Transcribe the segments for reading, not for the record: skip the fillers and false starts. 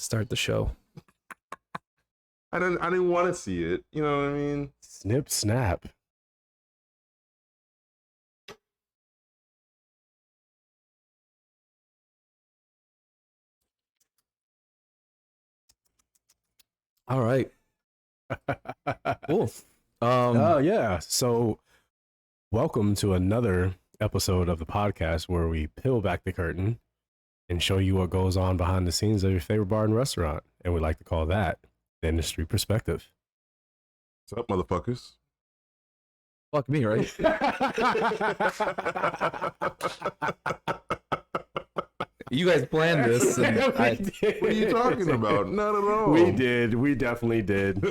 start the show. I didn't want to see it. You know what I mean? Snip, snap. All right. Cool. Yeah. So, welcome to another episode of the podcast where we peel back the curtain and show you what goes on behind the scenes of your favorite bar and restaurant. And we like to call that the industry perspective. What's up, motherfuckers? Fuck me, right? You guys planned this. And What are you talking about? Not at all. We did. We definitely did.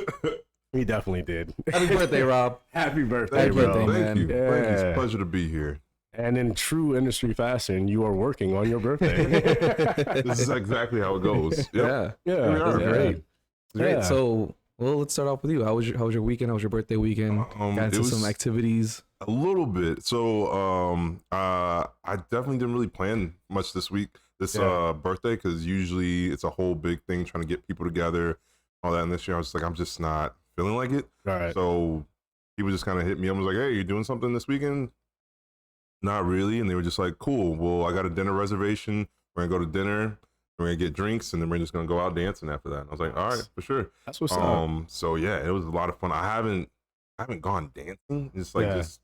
We definitely did. Happy birthday, Rob. Happy birthday, Happy bro. birthday, Thank you. Yeah. Thank you. It's a pleasure to be here. And in true industry fashion, you are working on your birthday. This is exactly how it goes. Yep. Yeah. Yeah, We are. that's great. Great. Yeah. So, well, let's start off with you. How was your weekend? How was your birthday weekend? Got It into was some activities. a little bit. So I definitely didn't really plan much this birthday, because usually it's a whole big thing trying to get people together, all that. And this year I was just like, I'm just not feeling like it. All right. So people just kind of hit me up and was like, hey, you doing something this weekend? Not really. And they were just like, cool, well, I got a dinner reservation. We're gonna go to dinner, we're gonna get drinks, and then we're just gonna go out dancing after that. And I was like, all right, for sure. That's what's up. So yeah, it was a lot of fun. I haven't gone dancing, just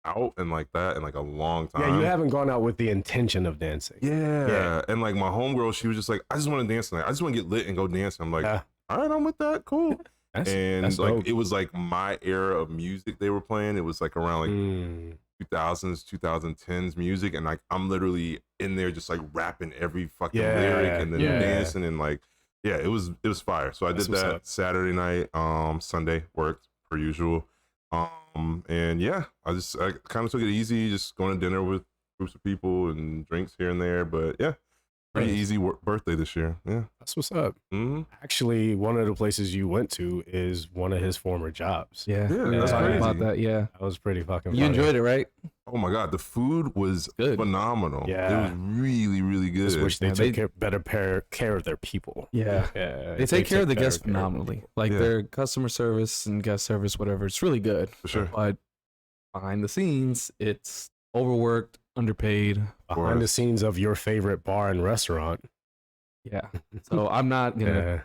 out and like that in like a long time. Yeah, you haven't gone out with the intention of dancing. Yeah. And like my homegirl, she was just like, I just want to dance tonight. I just want to get lit and go dance. I'm like, all right, I'm with that. Cool. That's Like dope. it was like my era of music they were playing. It was like around like 2000s, 2010s music, and like I'm literally in there just like rapping every fucking lyric and then dancing, and like it was fire. So I did that Saturday night. Sunday worked per usual. And yeah, I kind of took it easy, just going to dinner with groups of people and drinks here and there. But yeah, pretty easy birthday this year. Yeah, That's what's up. mm-hmm. Actually, one of the places you went to is one of his former jobs. Yeah. That's Talk crazy. about that. Yeah. That was pretty fucking You funny. enjoyed it, right? Oh my god, the food was Good. phenomenal. Yeah. It was really, really good. Just wish they Yeah, took better care of their people. Yeah. Yeah, They take care of the better guests care of phenomenally. people. Like Yeah. their customer service and guest service, whatever. It's really good. For sure. But behind the scenes, it's overworked, underpaid. Behind the scenes of your favorite bar and restaurant. Yeah. So I'm not gonna Yeah,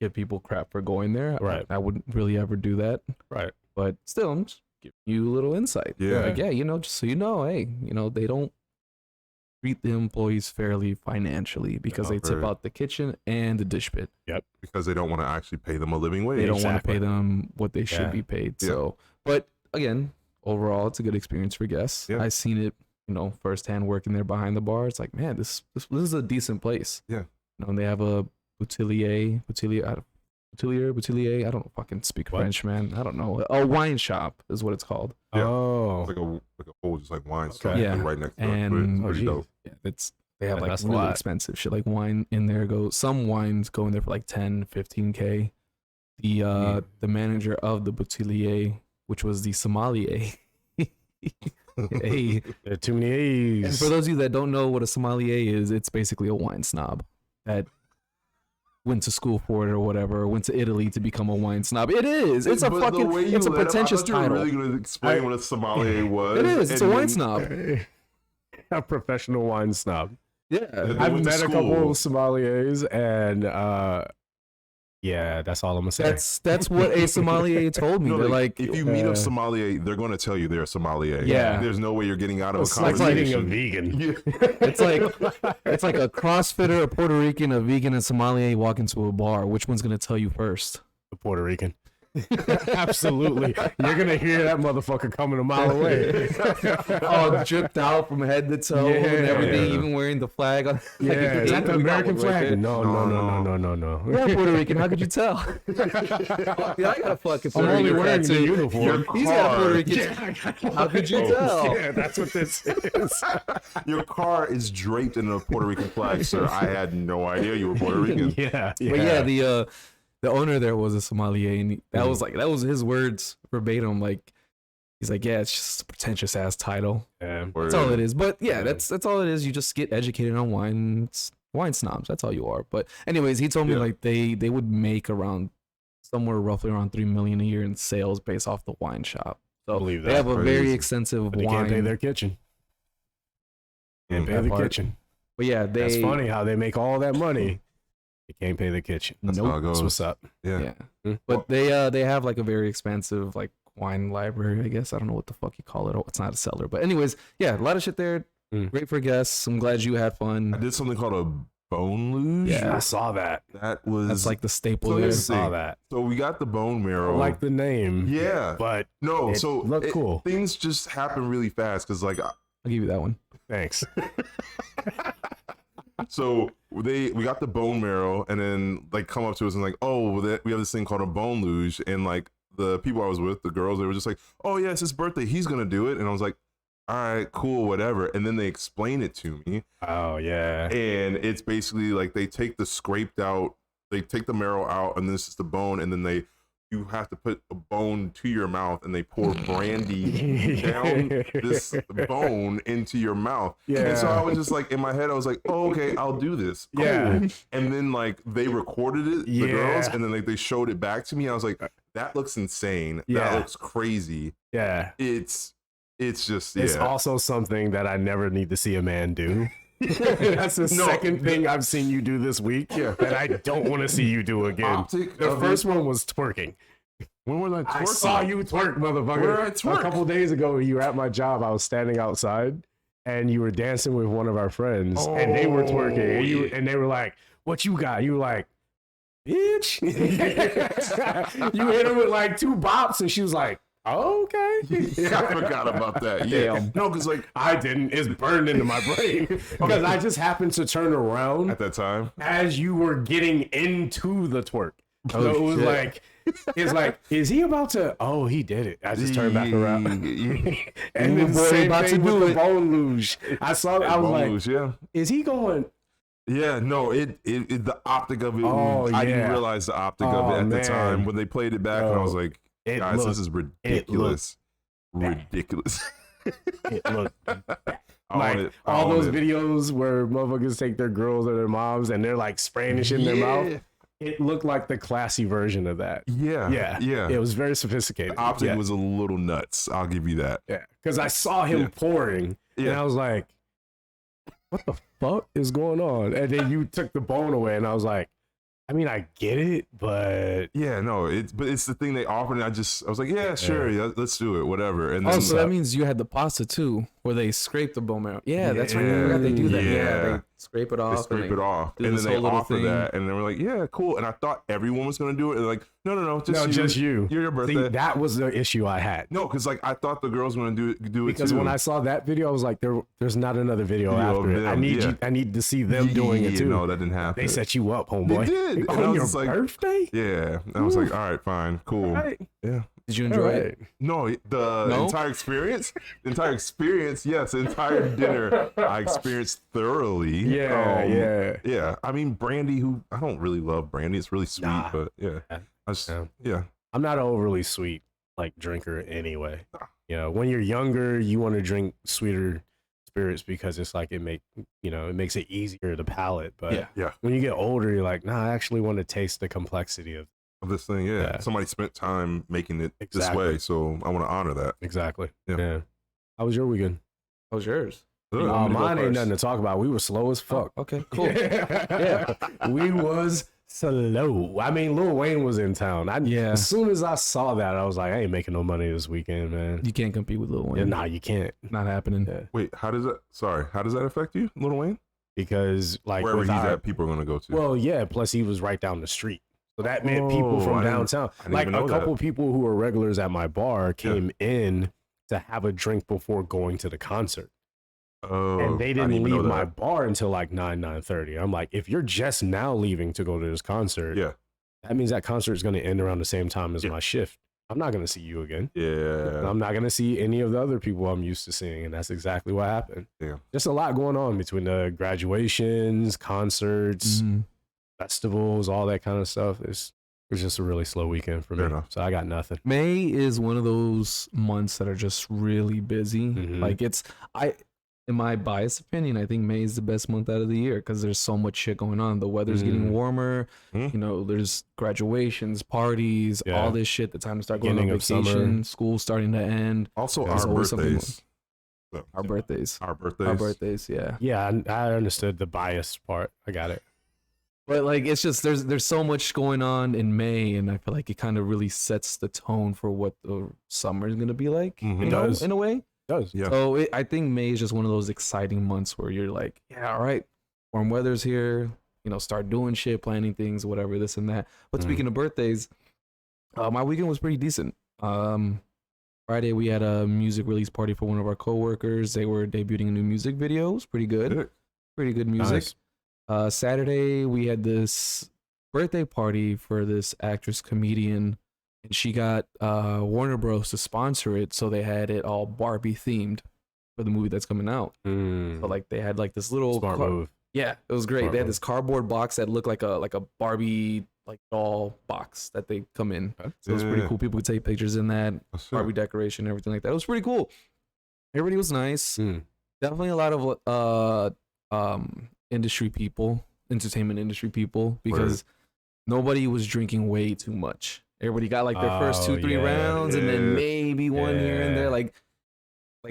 give people crap for going there. Right. I wouldn't really ever do that. right. But still, I'm just giving you a little insight. Yeah. Like, just so you know, hey, they don't treat the employees fairly financially because they tip Right. out the kitchen and the dish pit. Because they don't want to actually pay them a living wage. They don't want to Exactly. pay them what they should Yeah. be paid. Yeah. So, but again, overall, it's a good experience for guests. Yeah. I've seen it, firsthand working there behind the bar. It's like, man, this is a decent place. Yeah. And they have a Boutillier. I don't fucking speak What? French, man. I don't know. A wine shop is what it's called. Yeah. Oh, It's like a whole just like wine Okay. store Yeah. like right next to And- it. It's Oh, pretty geez. dope. Yeah, they have Yeah, like that's a really lot. expensive shit. Like wine in there some wines go in there for like 10, 15K. The manager of the Boutillier, which was the sommelier. Hey, there are too many and A's. for those of you that don't know what a sommelier is, it's basically a wine snob that went to school for it or whatever, went to Italy to become a wine snob. It is. It's a But the fucking. way you It's a let 'em- pretentious I thought you were title. really going to explain what a sommelier was. It is. It's a and wine then- snob. A professional wine snob. Yeah. They I've went to met a school. couple of sommeliers, and yeah, that's all I'm gonna say. That's what a sommelier told me. No, They're like, if you meet a sommelier, they're going to tell you they're a sommelier. Yeah. There's no way you're getting out of a It's like eating conversation. a vegan. Yeah. it's like a CrossFitter, a Puerto Rican, a vegan, and sommelier walk into a bar. Which one's gonna tell you first? The Puerto Rican. Absolutely. You're gonna hear that motherfucker coming a mile away. All dripped out from head to toe and everything, Yeah. even wearing the flag on. Yeah, is that the American flag? No. No. You're Puerto Rican. How could you tell? Yeah, I got a fucking I'm Puerto only Rican wearing the tattoo. uniform. He's got a Puerto car- Rican. How could you tell? Yeah, that's what this is. Your car is draped in a Puerto Rican flag, sir. I had no idea you were Puerto Rican. Yeah. But yeah, the owner there was a sommelier, and that was his words verbatim. Like, he's like, yeah, it's just a pretentious ass title. Yeah. That's all it is. But yeah, that's all it is. You just get educated on wine. It's wine snobs. That's all you are. But anyways, he told me like they would make around somewhere roughly around $3 million a year in sales based off the wine shop. So they have a very extensive wine. They can't pay their kitchen. Can't pay the kitchen. But yeah, that's funny how they make all that money. They can't pay the kitchen. That's how it goes. That's what's up. Yeah. But they have like a very expansive like wine library, I guess. I don't know what the fuck you call it. It's not a cellar. But anyways, yeah, a lot of shit there. Great for guests. I'm glad you had fun. I did something called a bone luge. Yeah, I saw that. That's like the staple there. I saw that. So we got the bone marrow. I like the name. Yeah. But no, so look cool. Things just happen really fast because like I'll give you that one. Thanks. So we got the bone marrow and then like come up to us and like, oh, we have this thing called a bone luge, and like the people I was with, the girls, they were just like, oh yeah, it's his birthday, he's gonna do it. And I was like, all right, cool, whatever. And then they explain it to me. Oh yeah. And it's basically like they take the marrow out, and this is the bone, and then you have to put a bone to your mouth, and they pour brandy down this bone into your mouth. Yeah. And so I was just like, in my head, I was like, oh, okay, I'll do this. Cool. Yeah. And then like they recorded it, the girls, and then like they showed it back to me. I was like, that looks insane. Yeah. That looks crazy. Yeah. It's just, It's also something that I never need to see a man do. That's the second thing I've seen you do this week that I don't want to see you do again. The first one was twerking. When was I twerking? I saw you twerk, motherfucker. Where I twerk? A couple days ago, you were at my job. I was standing outside, and you were dancing with one of our friends, and they were twerking, and they were like, "What you got?" You were like, "Bitch." You hit her with like 2 bops, and she was like, oh, okay. I forgot about that. Yeah. Damn. No, because like I didn't. It's burned into my brain because I just happened to turn around at that time as you were getting into the twerk. So it was like, it's like, is he about to? Oh, he did it. I just turned back around. And then the same thing with the bone luge. I saw it. I was like, luge, is he going? Yeah, no, the optic of it. I didn't realize the optic of it at the time when they played it back, and I was like, guys, this is ridiculous. Ridiculous. It looked like all those videos where motherfuckers take their girls or their moms and they're like spraying this shit in their mouth. It looked like the classy version of that. Yeah. It was very sophisticated. The optic was a little nuts. I'll give you that. Yeah, because I saw him pouring, and I was like, "What the fuck is going on?" And then you took the bone away, and I was like, I mean, I get it, but it's the thing they offered, and I was like, yeah, sure, let's do it, whatever. And then, so that means you had the pasta too, where they scrape the bone marrow. Yeah, that's right. I forgot they do that. Yeah, they scrape it off. And then they offer that, and they were like, yeah, cool. And I thought everyone was gonna do it. And like, no, just you. You're your birthday. See, that was the issue I had. No, because like I thought the girls were gonna do it because too. when I saw that video, I was like, there's not another video after it. I need to see them doing it too. No, that didn't happen. They set you up, homeboy. They did. On your birthday? Yeah. I was like, all right, fine, cool. Right. Yeah. Did you enjoy it? No, entire experience? Yes, the entire dinner I experienced thoroughly. Yeah. I mean, brandy, I don't really love brandy. It's really sweet, but I'm not an overly sweet like drinker anyway. You know, when you're younger, you want to drink sweeter spirits because it's like it makes it easier to palate. But when you get older, you're like, I actually want to taste the complexity of this thing. Yeah. Somebody spent time making it this way, so I want to honor that. Exactly. Yeah. How was your weekend? How was yours? Mine ain't nothing to talk about. We were slow as fuck. Okay, cool. We was slow. I mean, Lil Wayne was in town. As soon as I saw that, I was like, I ain't making no money this weekend, man. You can't compete with Lil Wayne. Nah, you can't. Not happening. Wait, how does that affect you, Lil Wayne? Because like wherever he's at, people are gonna go to. Well, yeah. Plus, he was right down the street. So that meant people from downtown. Like a couple people who were regulars at my bar came in to have a drink before going to the concert. Oh, and they didn't leave my bar until like 9:30. I'm like, if you're just now leaving to go to this concert, that means that concert is going to end around the same time as my shift. I'm not going to see you again. Yeah. I'm not going to see any of the other people I'm used to seeing. And that's exactly what happened. Yeah. There's a lot going on between the graduations, concerts, festivals, all that kind of stuff. It's just a really slow weekend for me. So I got nothing. May is one of those months that are just really busy. Like in my biased opinion, I think May is the best month out of the year because there's so much shit going on. The weather's getting warmer. You know, there's graduations, parties, all this shit. The time to start going on vacation, school starting to end. Also, our birthdays. Our birthdays. Our birthdays. Our birthdays. Yeah. Yeah, I understood the bias part. I got it. But like, it's just there's so much going on in May, and I feel like it kind of really sets the tone for what the summer is gonna be like. You know, in a way. It does. Yeah. So I think May is just one of those exciting months where you're like, yeah, all right, warm weather's here. You know, start doing shit, planning things, whatever, this and that. But speaking of birthdays, my weekend was pretty decent. Friday we had a music release party for one of our coworkers. They were debuting a new music video. It was pretty good. Pretty good music. Nice. Saturday we had this birthday party for this actress comedian, and she got Warner Bros to sponsor it, so they had it all Barbie themed for the movie that's coming out. So like they had like this little smart move. Yeah, it was great. They had this cardboard box that looked like a Barbie like doll box that they come in. So it was pretty cool. People could take pictures in that Barbie decoration, everything like that. It was pretty cool. Everybody was nice. Definitely a lot of industry people, entertainment industry people, because nobody was drinking way too much. Everybody got like their first 2-3 rounds, and then maybe one here and there. Like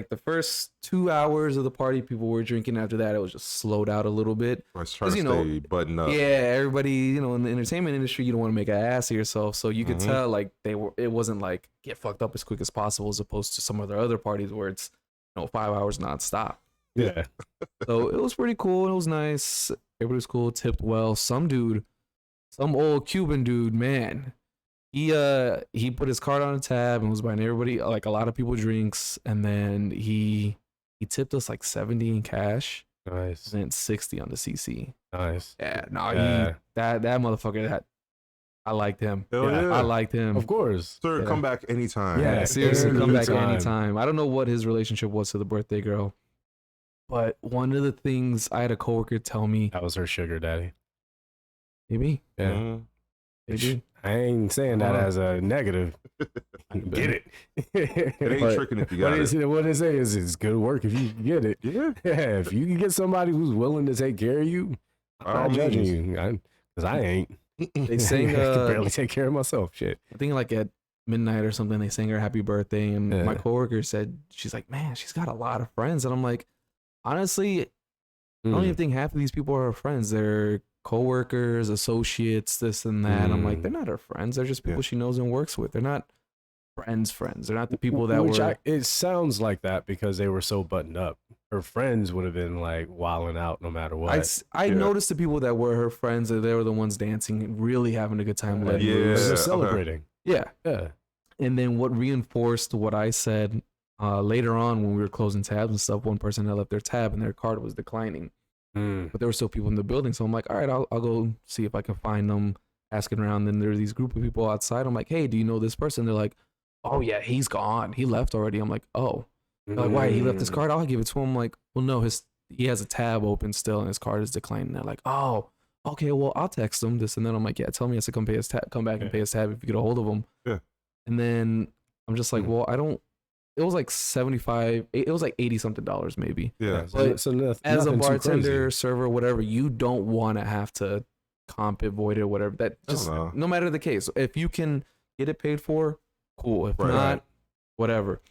the first 2 hours of the party, people were drinking. After that, it was just slowed out a little bit. I was trying to stay buttoned up. Yeah, everybody, you know, in the entertainment industry, you don't want to make an ass of yourself. So you could tell like it wasn't like get fucked up as quick as possible, as opposed to some of their other parties where it's 5 hours nonstop. Yeah. So it was pretty cool. It was nice. Everybody was cool. Tipped well. Some old Cuban dude, man. He put his card on a tab and was buying everybody, like a lot of people, drinks, and then he tipped us like 70 in cash. Nice. And then 60 on the CC. Nice. Yeah. No, that motherfucker. I liked him. I liked him. Of course. Sir, come back anytime. Yeah, seriously, come back anytime. I don't know what his relationship was to the birthday girl, but one of the things I had a coworker tell me, that was her sugar daddy. Maybe. Yeah. Maybe. I ain't saying that as a negative. Get it. It ain't tricking if you got it. What they say is it's good work if you get it. Yeah. If you can get somebody who's willing to take care of you, I'm not judging you. Because I ain't. They sang I can barely take care of myself. Shit. I think like at midnight or something, they sang her happy birthday, and my coworker said, she's like, man, she's got a lot of friends. And I'm like, honestly, I don't even think half of these people are her friends. They're coworkers, associates, this and that. I'm like, they're not her friends. They're just people she knows and works with. They're not friends. They're not the people that it sounds like that because they were so buttoned up. Her friends would have been like wilding out no matter what. I noticed the people that were her friends, that they were the ones dancing, really having a good time. They're celebrating. Yeah. And then what reinforced what I said later on when we were closing tabs and stuff, one person had left their tab and their card was declining. But there were still people in the building. So I'm like, all right, I'll go see if I can find them, asking around. Then there's these group of people outside. I'm like, hey, do you know this person? They're like, oh yeah, he's gone. He left already. I'm like, oh. They're like, why? He left his card? I'll give it to him. I'm like, well, no, he has a tab open still and his card is declining. They're like, oh, okay, well, I'll text him this and then. I'm like, yeah, tell me he has to come back and pay his tab if you get a hold of him. Yeah. And then I'm just like, well, it was like 75, it was like $80 something maybe. Yeah. But so as a bartender, server, whatever, you don't want to have to comp it, void it, or whatever. That just, no matter the case, if you can get it paid for, cool. If not, whatever.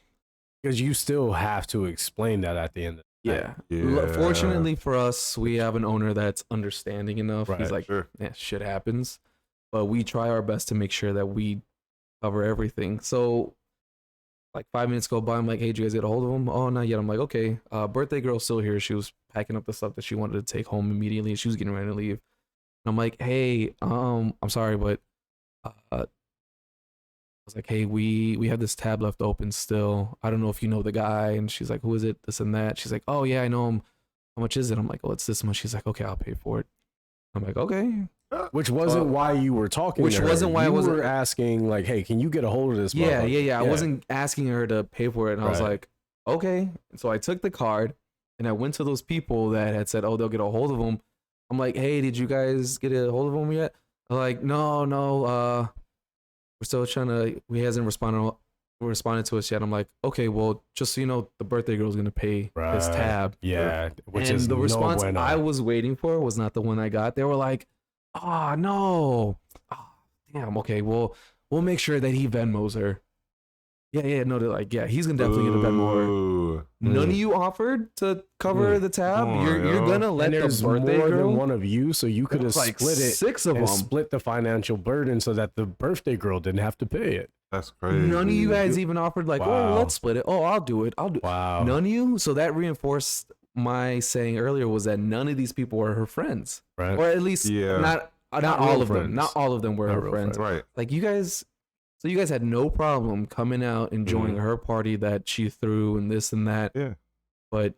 Because you still have to explain that at the end of the day. Yeah. Fortunately for us, we have an owner that's understanding enough. Right. He's like, yeah, shit happens. But we try our best to make sure that we cover everything. So like 5 minutes go by, I'm like, hey, did you guys get a hold of him? Oh, not yet. I'm like, okay. Birthday girl's still here. She was packing up the stuff that she wanted to take home immediately. She was getting ready to leave. And I'm like, hey, I'm sorry, but I was like, hey, we have this tab left open still. I don't know if you know the guy. And she's like, who is it? This and that. She's like, oh yeah, I know him. How much is it? I'm like, oh, it's this much. She's like, okay, I'll pay for it. I'm like, okay. Which wasn't why you were talking. Which to her. wasn't why you I was asking. Like, hey, can you get a hold of this? Yeah. I wasn't asking her to pay for it, and I was like, okay. So I took the card and I went to those people that had said, oh, they'll get a hold of him. I'm like, hey, did you guys get a hold of him yet? They're like, no. We're still trying to. He hasn't responded responded to us yet. I'm like, okay, well, just so you know, the birthday girl's gonna pay this tab. Yeah, which and is the response bueno. I was waiting for was not the one I got. They were like, oh no, oh, damn. Okay, well, we'll make sure that he Venmos her. Yeah, no, they're like, yeah, he's gonna definitely get a Venmo her. None of you offered to cover the tab. You're gonna let the birthday more girl. than one of you, so you could have like split it. 6 of and them. split the financial burden so that the birthday girl didn't have to pay it. That's crazy. None of you guys even offered like, Wow. oh, let's split it. Oh, I'll do it. Wow. None of you. So that reinforced my saying earlier was that none of these people were her friends, Right. or at least not all of them. Not all of them were her friends. Right. Like you guys. So you guys had no problem coming out, enjoying her party that she threw and this and that. Yeah. But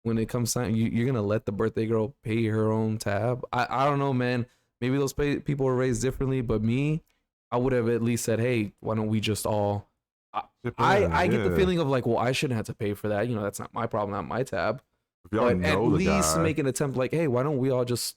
when it comes time, you're gonna let the birthday girl pay her own tab. I don't know, man. Maybe those people were raised differently, but me, I would have at least said, hey, why don't we just all? I get the feeling of like, well, I shouldn't have to pay for that. You know, that's not my problem, not my tab. If y'all But know at the least guy, make an attempt, like, hey, why don't we all just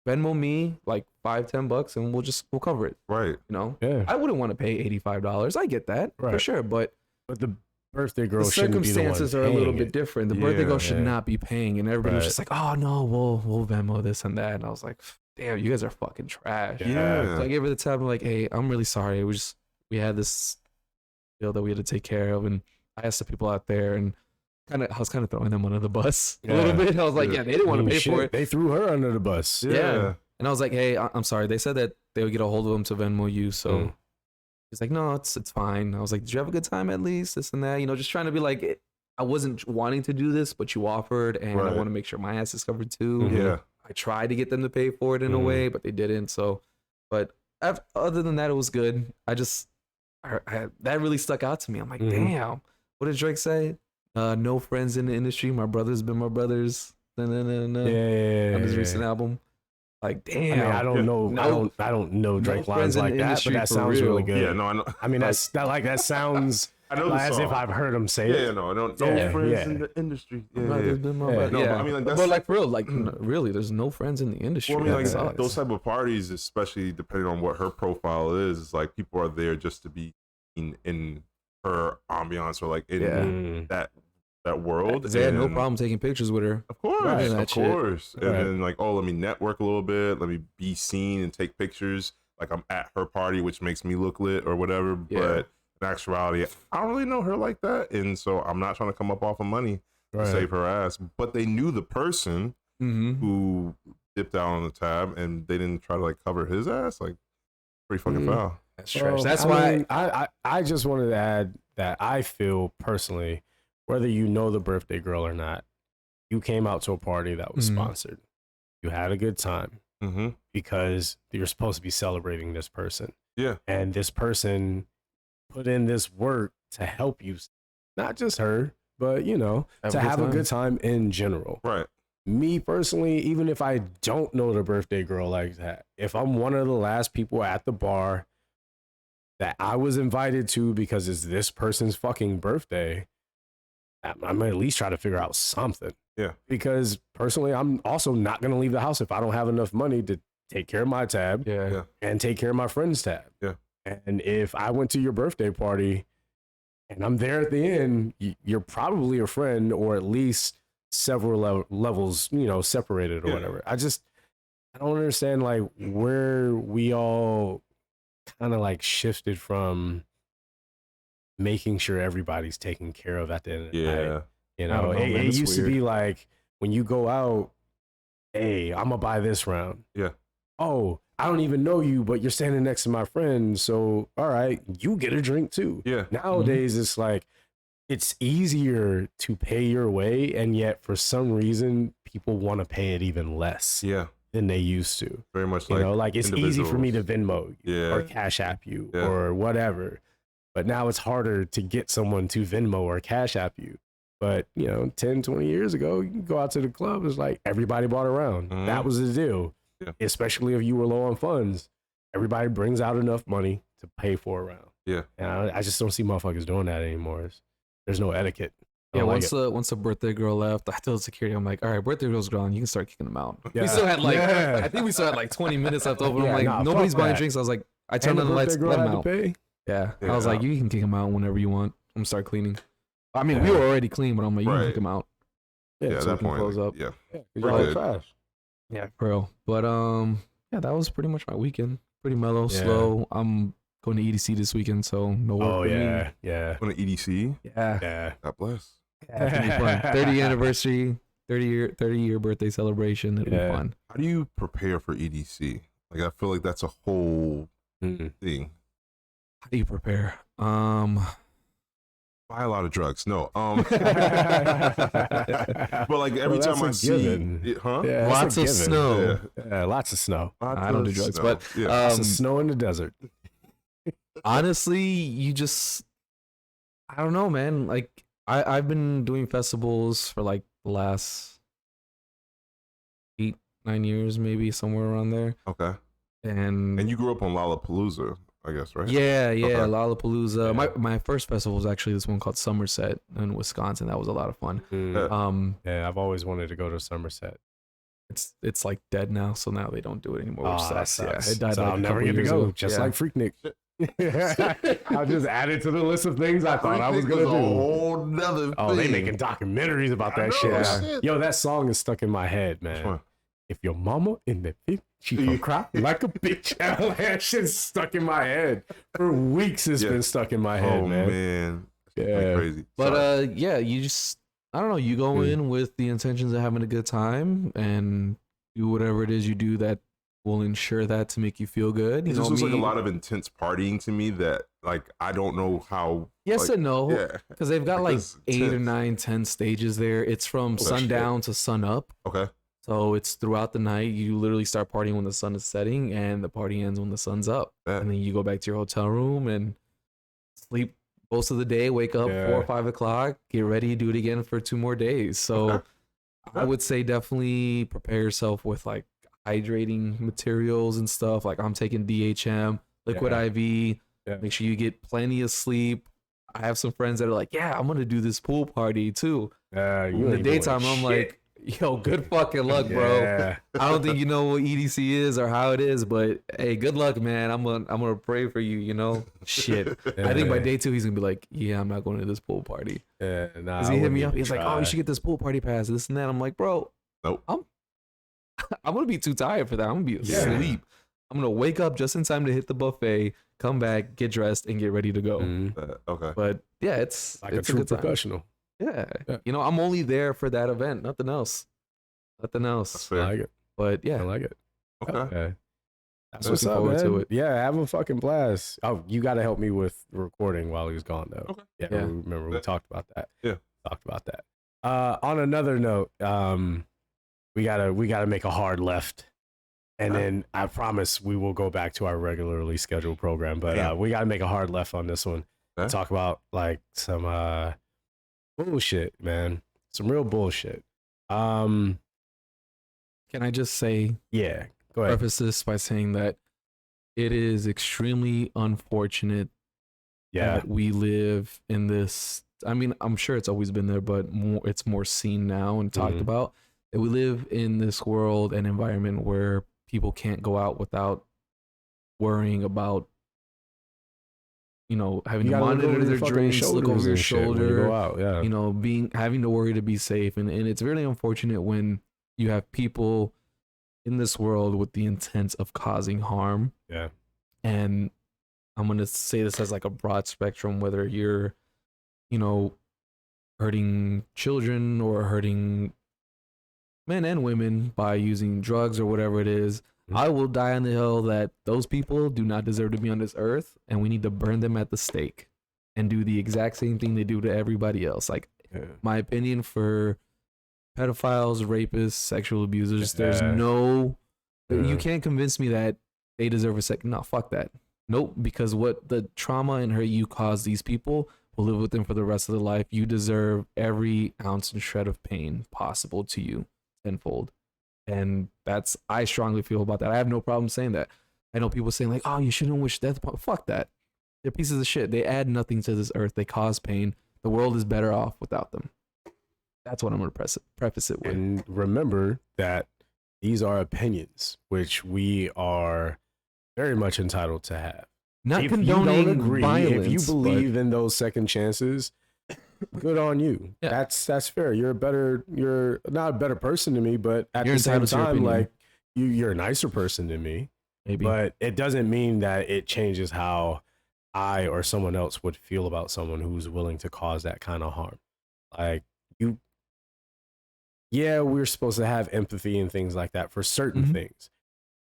Venmo me like $5-10 and we'll cover it. right? You know, Yeah. I wouldn't want to pay $85. I get that for Right. sure, but the birthday girl the shouldn't be the one circumstances are a little paying bit it. different. The birthday girl should Yeah. not be paying, and everybody was Right. just like, "Oh no, we'll Venmo this and that." And I was like, "Damn, you guys are fucking trash." Yeah. So I gave her the tab. I'm like, "Hey, I'm really sorry. We had this deal that we had to take care of," and I asked the people out there, and I was kind of throwing them under the bus a little bit. I was like, "Yeah, they didn't want to pay for it." They threw her under the bus. Yeah. And I was like, "Hey, I'm sorry." They said that they would get a hold of him to Venmo you, so. He's like, no, it's fine. I was like, did you have a good time at least? This and that, you know, just trying to be like, I wasn't wanting to do this, but you offered, and I want to make sure my ass is covered too. Yeah. I tried to get them to pay for it in a way, but they didn't. So, but other than that, it was good. I that really stuck out to me. I'm like, damn, what did Drake say? No friends in the industry. My brother's been my brothers. Yeah. On his recent album. Like, damn. I mean, I don't know. I don't know Drake lines like that, but that sounds really good. Yeah, no, I know. I mean, that sounds I know the as song. if I've heard him say it. Yeah, no, I don't. No friends in the industry. Yeah, Brother's been my brother. No, Yeah. but I mean, like, that's, but like for real, like really, there's no friends in the industry. well, I mean, That like sucks. those type of parties, especially depending on what her profile is like people are there just to be in her ambiance or like in that world. They had no problem taking pictures with her. Of course, Right. of That shit. course. And Right. then like, oh, let me network a little bit. Let me be seen and take pictures. Like I'm at her party, which makes me look lit or whatever. Yeah. But in actuality, I don't really know her like that. And so I'm not trying to come up off of money to save her ass. But they knew the person who dipped out on the tab and they didn't try to like cover his ass. Like pretty fucking foul. That's trash. Well, That's I why mean, I just wanted to add that I feel personally, whether you know the birthday girl or not, you came out to a party that was sponsored. You had a good time because you're supposed to be celebrating this person. Yeah. And this person put in this work to help you, not just her, but, you know, to have a good time in general. Right. Me personally, even if I don't know the birthday girl like that, if I'm one of the last people at the bar that I was invited to because it's this person's fucking birthday, I'm gonna at least try to figure out something. Yeah. Because personally, I'm also not gonna leave the house if I don't have enough money to take care of my tab and take care of my friend's tab. Yeah. And if I went to your birthday party and I'm there at the end, you're probably a friend or at least several levels, you know, separated or whatever. I don't understand like where we all kind of like shifted from making sure everybody's taken care of at the end of the night. You know, it used to be like when you go out, hey, I'm gonna buy this round. Yeah. Oh, I don't even know you, but you're standing next to my friend. So, all right, you get a drink too. Yeah. Nowadays, it's like, it's easier to pay your way. And yet for some reason, people want to pay it even less than they used to. Very much you know, like it's easy for me to Venmo you or Cash App you or whatever. But now it's harder to get someone to Venmo or Cash App you. But, you know, 10, 20 years ago, you can go out to the club. It's like everybody bought a round. That was the deal. Yeah. Especially if you were low on funds. Everybody brings out enough money to pay for a round. Yeah. And I just don't see motherfuckers doing that anymore. There's no etiquette. Yeah, once the birthday girl left, I told security, I'm like, all right, birthday girl's gone. You can start kicking them out. Yeah. We still had like, I think we still had like 20 minutes left over. I'm like, nobody's buying drinks. I was like, I turned on the lights, let them out. Yeah. I Yeah. was like, you can kick him out whenever you want. I'm gonna start cleaning. I mean, we were already clean, but I'm like, you can kick him out. Yeah, so at we that can point, close like, up. yeah. You're We're all good. trash. Yeah, bro. But yeah, that was pretty much my weekend. Pretty mellow, Yeah. slow. I'm going to EDC this weekend, so no work Oh for yeah, me. yeah, On an EDC, Yeah. yeah. God bless. Yeah, it's gonna be fun. 30th anniversary, 30 year birthday celebration. It'll be fun. How do you prepare for EDC? Like, I feel like that's a whole thing. How do you prepare? Buy a lot of drugs. No. But like every time I see it, Yeah, lots of snow. Yeah, lots of snow. I don't do drugs, but Lots of snow in the desert. honestly, you just, I don't know, man. Like I've been doing festivals for like the last 8-9 years, maybe somewhere around there. Okay. And you grew up on Lollapalooza, I guess, right? Yeah, Okay. Lollapalooza. Yeah. My first festival was actually this one called Somerset in Wisconsin. That was a lot of fun. Yeah, I've always wanted to go to Somerset. It's like dead now, so now they don't do it anymore. Which That sucks. sucks. Yeah, it died So like I'll a never couple get to years go, ago. just Yeah. like Freaknik. I'll just add it to the list of things I thought I was gonna do. A whole nother thing. Oh, they making documentaries about that shit. Yeah. Yo, that song is stuck in my head, man. If your mama in the pit, she gonna cry like a bitch. That shit's stuck in my head for weeks. It's been stuck in my head, man. Yeah. Crazy. But yeah, you just, I don't know. You go in with the intentions of having a good time and do whatever it is you do that will ensure that to make you feel good. You It know just what looks I like a mean? lot of intense partying to me that, like, I don't know how. Yes like, and no. Yeah. Because they've got like Because 8 or tense. 9, 10 stages there. It's from sundown to sun up. Okay. So it's throughout the night. You literally start partying when the sun is setting, and the party ends when the sun's up. Yeah. And then you go back to your hotel room and sleep most of the day. Wake up 4 or 5 o'clock. Get ready. Do it again for 2 more days. So I would say definitely prepare yourself with like hydrating materials and stuff. Like I'm taking DHM, liquid IV. Yeah. Make sure you get plenty of sleep. I have some friends that are like, yeah, I'm gonna do this pool party too. You In the ain't daytime, doing I'm shit. like, yo, good fucking luck, bro. Yeah. I don't think you know what EDC is or how it is, but hey, good luck, man. I'm gonna pray for you. You know, shit. I think by day 2 he's gonna be like, yeah, I'm not going to this pool party. Yeah, nah, Cause I he hit wouldn't me up. even He's like, oh, try. you should get this pool party pass, this and that. I'm like, bro, Nope. I'm gonna be too tired for that. I'm gonna be asleep. I'm gonna wake up just in time to hit the buffet, come back, get dressed, and get ready to go. Okay. But yeah, it's like it's a true good time. professional. Yeah. Yeah. You know, I'm only there for that event, nothing else. Nothing That's else. fair. I like it. But I yeah, like it. Okay. Okay. That's Looking what's up, forward man. to it. Yeah, have a fucking blast. Oh, you got to help me with recording while he was gone, though. Okay. Yeah, Yeah. remember we talked about that. Yeah. Talked about that. On another note, we gotta make a hard left, and then I promise we will go back to our regularly scheduled program. But we gotta make a hard left on this one. Okay. Talk about like some bullshit, man. Some real bullshit. can I just say, Yeah. Go ahead. preface this by saying that it is extremely unfortunate Yeah. that we live in this. I mean, I'm sure it's always been there, but it's more seen now and talked Mhm. about. That we live in this world and environment where people can't go out without worrying about, you know, having You to gotta look over monitor your their fucking drinks, look over shoulders your and shit when you shoulder, go out. Yeah. you know, having to worry to be safe. And it's really unfortunate when you have people in this world with the intent of causing harm. Yeah. And I'm going to say this as like a broad spectrum, whether you're, you know, hurting children or hurting men and women by using drugs or whatever it is. Mhm. I will die on the hill that those people do not deserve to be on this earth, and we need to burn them at the stake and do the exact same thing they do to everybody else. Like, Yeah. my opinion for pedophiles, rapists, sexual abusers, there's Yeah. no, Yeah. you can't convince me that they deserve a second. No, fuck that. Nope, because what the trauma and hurt you cause these people will live with them for the rest of their life. You deserve every ounce and shred of pain possible to you tenfold. And I strongly feel about that. I have no problem saying that. I know people saying like, oh, you shouldn't wish death upon. Fuck that. They're pieces of shit. They add nothing to this earth. They cause pain. The world is better off without them. That's what I'm going to preface it with. And remember that these are opinions, which we are very much entitled to have. Not if you condoning don't agree, violence, if you believe in those second chances, good on you. Yeah. That's fair. You're not a better person than me, but at You're the same entitled to your time, opinion. like you're a nicer person than me. maybe. But it doesn't mean that it changes how I or someone else would feel about someone who's willing to cause that kind of harm. Like yeah, we're supposed to have empathy and things like that for certain things.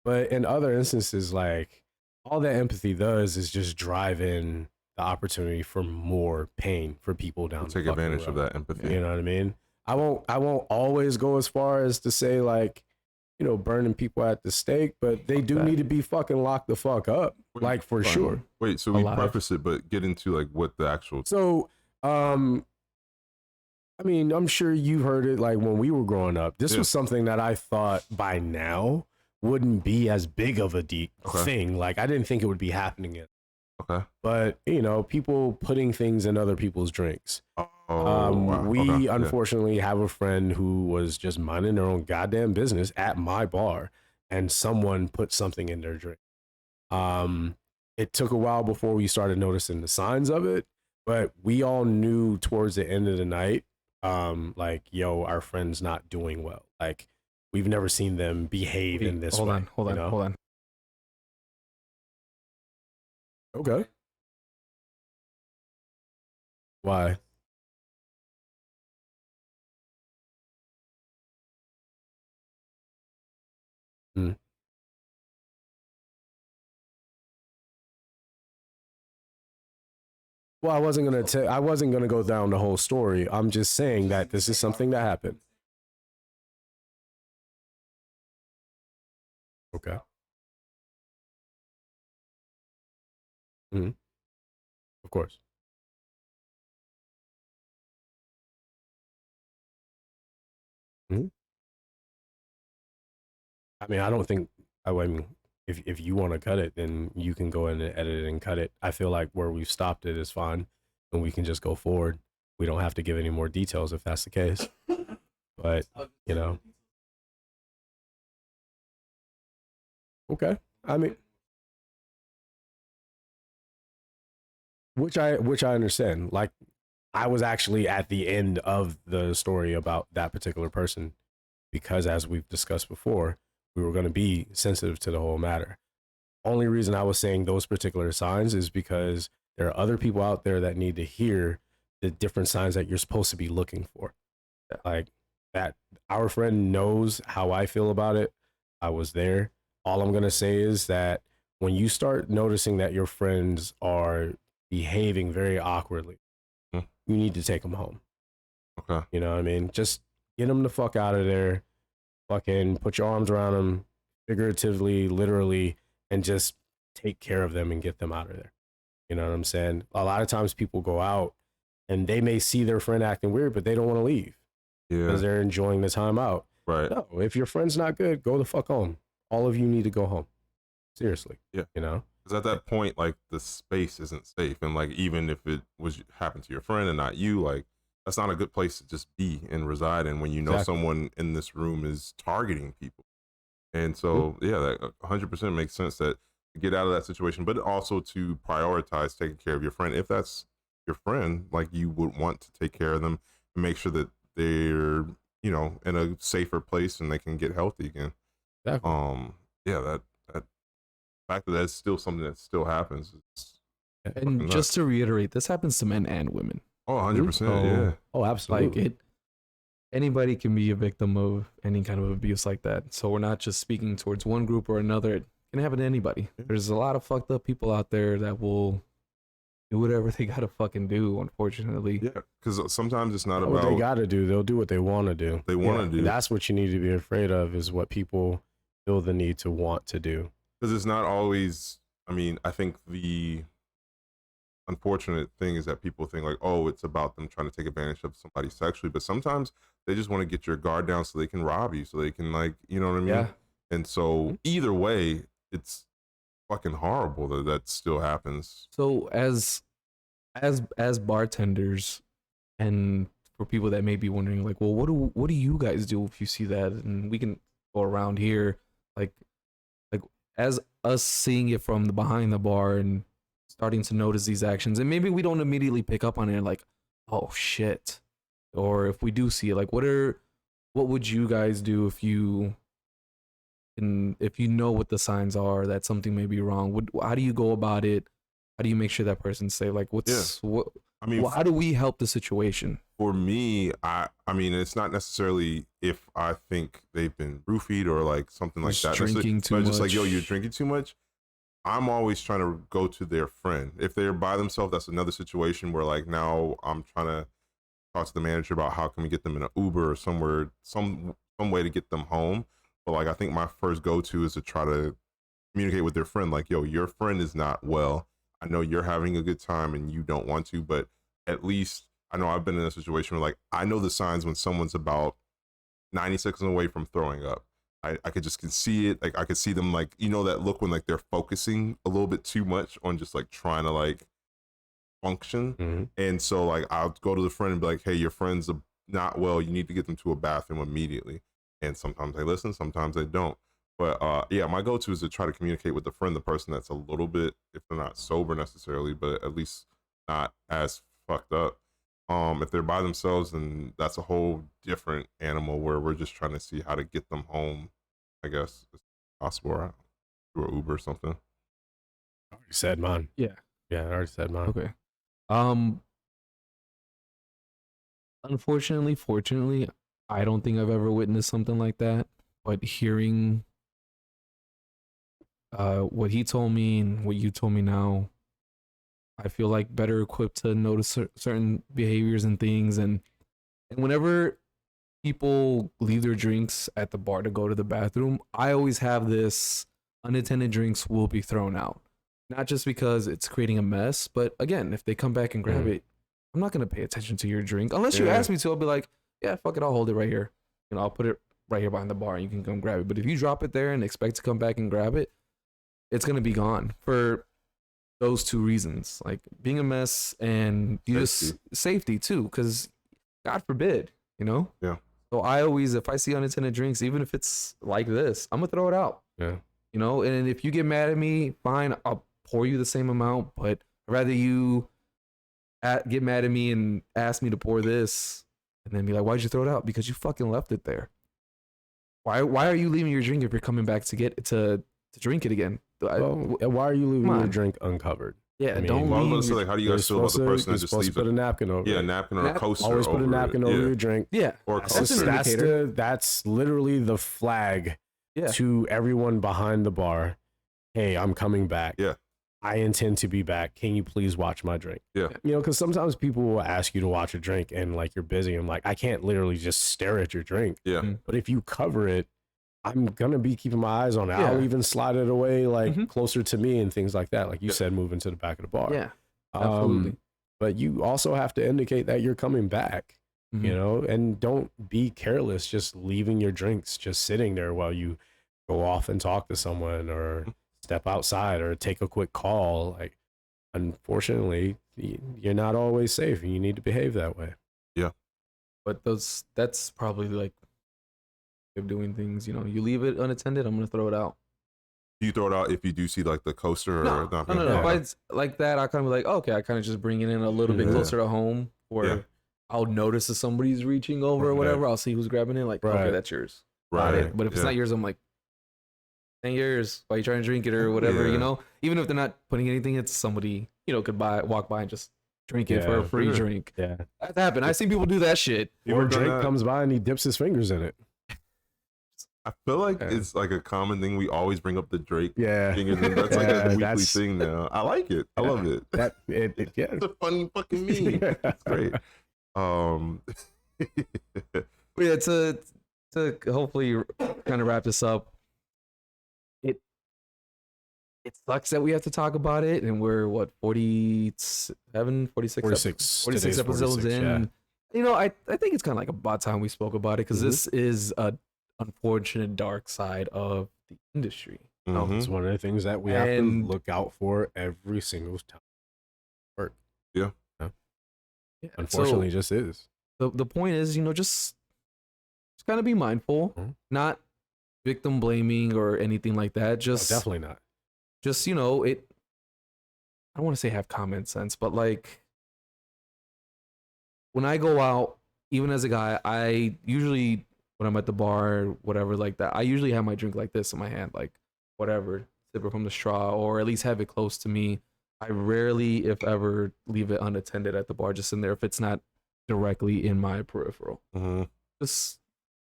But in other instances, like all that empathy does is just drive in the opportunity for more pain for people down the Take fucking advantage of road. that empathy. You know what I mean? I won't always go as far as to say like, you know, burning people at the stake, but they do need to be fucking locked the fuck up. Wait, like for sure. Wait, so we Alive. preface it, but get into like what the actual. So, I mean, I'm sure you heard it like when we were growing up. This was something that I thought by now wouldn't be as big of a deep thing. Like I didn't think it would be happening yet. Okay. But you know, people putting things in other people's drinks. Wow. We unfortunately have a friend who was just minding their own goddamn business at my bar, and someone put something in their drink. It took a while before we started noticing the signs of it, but we all knew towards the end of the night, like, yo, our friend's not doing well. Like, we've never seen them behave in this way. Hold on. Okay. Why? Well, I wasn't gonna go down the whole story. I'm just saying that this is something that happened. Okay. Of course. I mean, I don't think. I mean, if you want to cut it, then you can go in and edit it and cut it. I feel like where we've stopped it is fine, and we can just go forward. We don't have to give any more details if that's the case. But you know, okay. I mean, which I understand. Like, I was actually at the end of the story about that particular person because, as we've discussed before, we were going to be sensitive to the whole matter. Only reason I was saying those particular signs is because there are other people out there that need to hear the different signs that you're supposed to be looking for. Like that, our friend knows how I feel about it. I was there. All I'm going to say is that when you start noticing that your friends are behaving very awkwardly, you need to take them home. Okay. You know what I mean? Just get them the fuck out of there. Fucking put your arms around them, figuratively, literally, and just take care of them and get them out of there. You know what I'm saying? A lot of times people go out and they may see their friend acting weird, but they don't want to leave because they're enjoying the time out. Right. No, if your friend's not good, go the fuck home. All of you need to go home. Seriously. Yeah. You know? Because at that point, like, the space isn't safe. And, like, even if it was happened to your friend and not you, like, that's not a good place to just be and reside in when you know someone in this room is targeting people. And so, that 100% makes sense that to get out of that situation, but also to prioritize taking care of your friend. If that's your friend, like, you would want to take care of them and make sure that they're, you know, in a safer place and they can get healthy again. Exactly. That fact that that's still something that still happens. And just to reiterate, this happens to men and women. Oh, 100%. Yeah. Oh, absolutely. Like anybody can be a victim of any kind of abuse like that. So we're not just speaking towards one group or another. It can happen to anybody. There's a lot of fucked up people out there that will do whatever they gotta fucking do, unfortunately. Yeah, because sometimes it's not about what they gotta do. They'll do what they want to do. They want to do. That's what you need to be afraid of, is what people feel the need to want to do. Because it's not always, I mean, I think the unfortunate thing is that people think like, oh, it's about them trying to take advantage of somebody sexually, but sometimes they just want to get your guard down so they can rob you, so they can, like, you know what I mean? Yeah. And so either way, it's fucking horrible that still happens. So as bartenders, and for people that may be wondering, like, well, what do you guys do if you see that? And we can go around here, like as us seeing it from the behind the bar and starting to notice these actions, and maybe we don't immediately pick up on it like, oh shit, or if we do see it, like what would you guys do if you know what the signs are that something may be wrong? How do you go about it? How do you make sure that person's safe? Like, I mean, how do we help the situation? For me, I mean, it's not necessarily if I think they've been roofied or like something like that. Drinking too but much. just like, yo, you're drinking too much. I'm always trying to go to their friend. If they're by themselves, that's another situation where like now I'm trying to talk to the manager about how can we get them in an Uber or somewhere, some way to get them home. But like, I think my first go-to is to try to communicate with their friend. Like, yo, your friend is not well. I know you're having a good time and you don't want to, but at least I know I've been in a situation where like, I know the signs when someone's about 90 seconds away from throwing up. I could just can see it. Like I could see them like, you know, that look when like they're focusing a little bit too much on just like trying to like function. Mm-hmm. And so like I'll go to the friend and be like, hey, your friend's not well. You need to get them to a bathroom immediately. And sometimes they listen, sometimes they don't. But yeah, my go-to is to try to communicate with the friend, the person that's a little bit, if they're not sober necessarily, but at least not as fucked up. If they're by themselves, then that's a whole different animal where we're just trying to see how to get them home, I guess, as possible, or through an Uber or something. I already said mine. Yeah. Yeah, I already said mine. Okay. Unfortunately, fortunately, I don't think I've ever witnessed something like that. But hearing what he told me and what you told me now, I feel like better equipped to notice certain behaviors and things. And whenever people leave their drinks at the bar to go to the bathroom, I always have this unattended drinks will be thrown out. Not just because it's creating a mess, but again, if they come back and grab it, I'm not going to pay attention to your drink. Unless you ask me to, I'll be like, yeah, fuck it, I'll hold it right here. You know, I'll put it right here behind the bar and you can come grab it. But if you drop it there and expect to come back and grab it, it's going to be gone for those two reasons, like being a mess and just safety too, because God forbid, you know? Yeah. So I always, if I see unattended drinks, even if it's like this, I'm gonna throw it out. Yeah. You know, and if you get mad at me, fine, I'll pour you the same amount, but I'd rather you get mad at me and ask me to pour this and then be like, why'd you throw it out? Because you fucking left it there. Why are you leaving your drink if you're coming back to get to drink it again? Well, why are you leaving your drink uncovered? Yeah, I mean, don't Well, I was leave. gonna say, like, how do you guys feel about the person that just leaves put a napkin over a it. napkin or a coaster? Always put a napkin over it. your drink. Yeah, Or a That's, coaster. that's literally the flag yeah. to everyone behind the bar. Hey, I'm coming back. Yeah. I intend to be back. Can you please watch my drink? Yeah. You know, because sometimes people will ask you to watch a drink and like you're busy. I'm like, I can't literally just stare at your drink. Yeah. But if you cover it, I'm gonna be keeping my eyes on it. Yeah. I'll even slide it away like closer to me and things like that. Like you said, moving to the back of the bar. Yeah, absolutely. But you also have to indicate that you're coming back, you know, and don't be careless just leaving your drinks just sitting there while you go off and talk to someone or step outside or take a quick call. Like, unfortunately, you're not always safe and you need to behave that way. Yeah. But that's probably like of doing things, you know, you leave it unattended, I'm gonna throw it out. Do you throw it out if you do see like the coaster or No. If it's like that, I kind of be like, okay, I kind of just bring it in a little bit closer to home, or I'll notice if somebody's reaching over or whatever. I'll see who's grabbing it. Like, okay, that's yours. Right. But if it's not yours, I'm like, ain't yours. Why you trying to drink it or whatever? You know, even if they're not putting anything, it's somebody, you know, could walk by and just drink it for a free drink. Yeah, That's happened. I've seen people do that shit. or Drake comes by and he dips his fingers in it. I feel like it's like a common thing. We always bring up the Drake fingers. That's like a weekly thing now. I like it. I love it. It's a funny fucking meme. It's great. Yeah, to hopefully kind of wrap this up. It sucks that we have to talk about it, and we're what 46 episodes in. Yeah. You know, I think it's kind of like about time we spoke about it because this is a unfortunate dark side of the industry. It's one of the things that we have to look out for every single time. Yeah. Unfortunately, it just is. The point is, you know, just kind of be mindful, not victim blaming or anything like that. Just definitely not. Just, you know, I don't want to say have common sense, but like when I go out, even as a guy, I usually when I'm at the bar, whatever like that, I usually have my drink like this in my hand, like whatever, sip it from the straw, or at least have it close to me. I rarely, if ever, leave it unattended at the bar, just in there if it's not directly in my peripheral. Just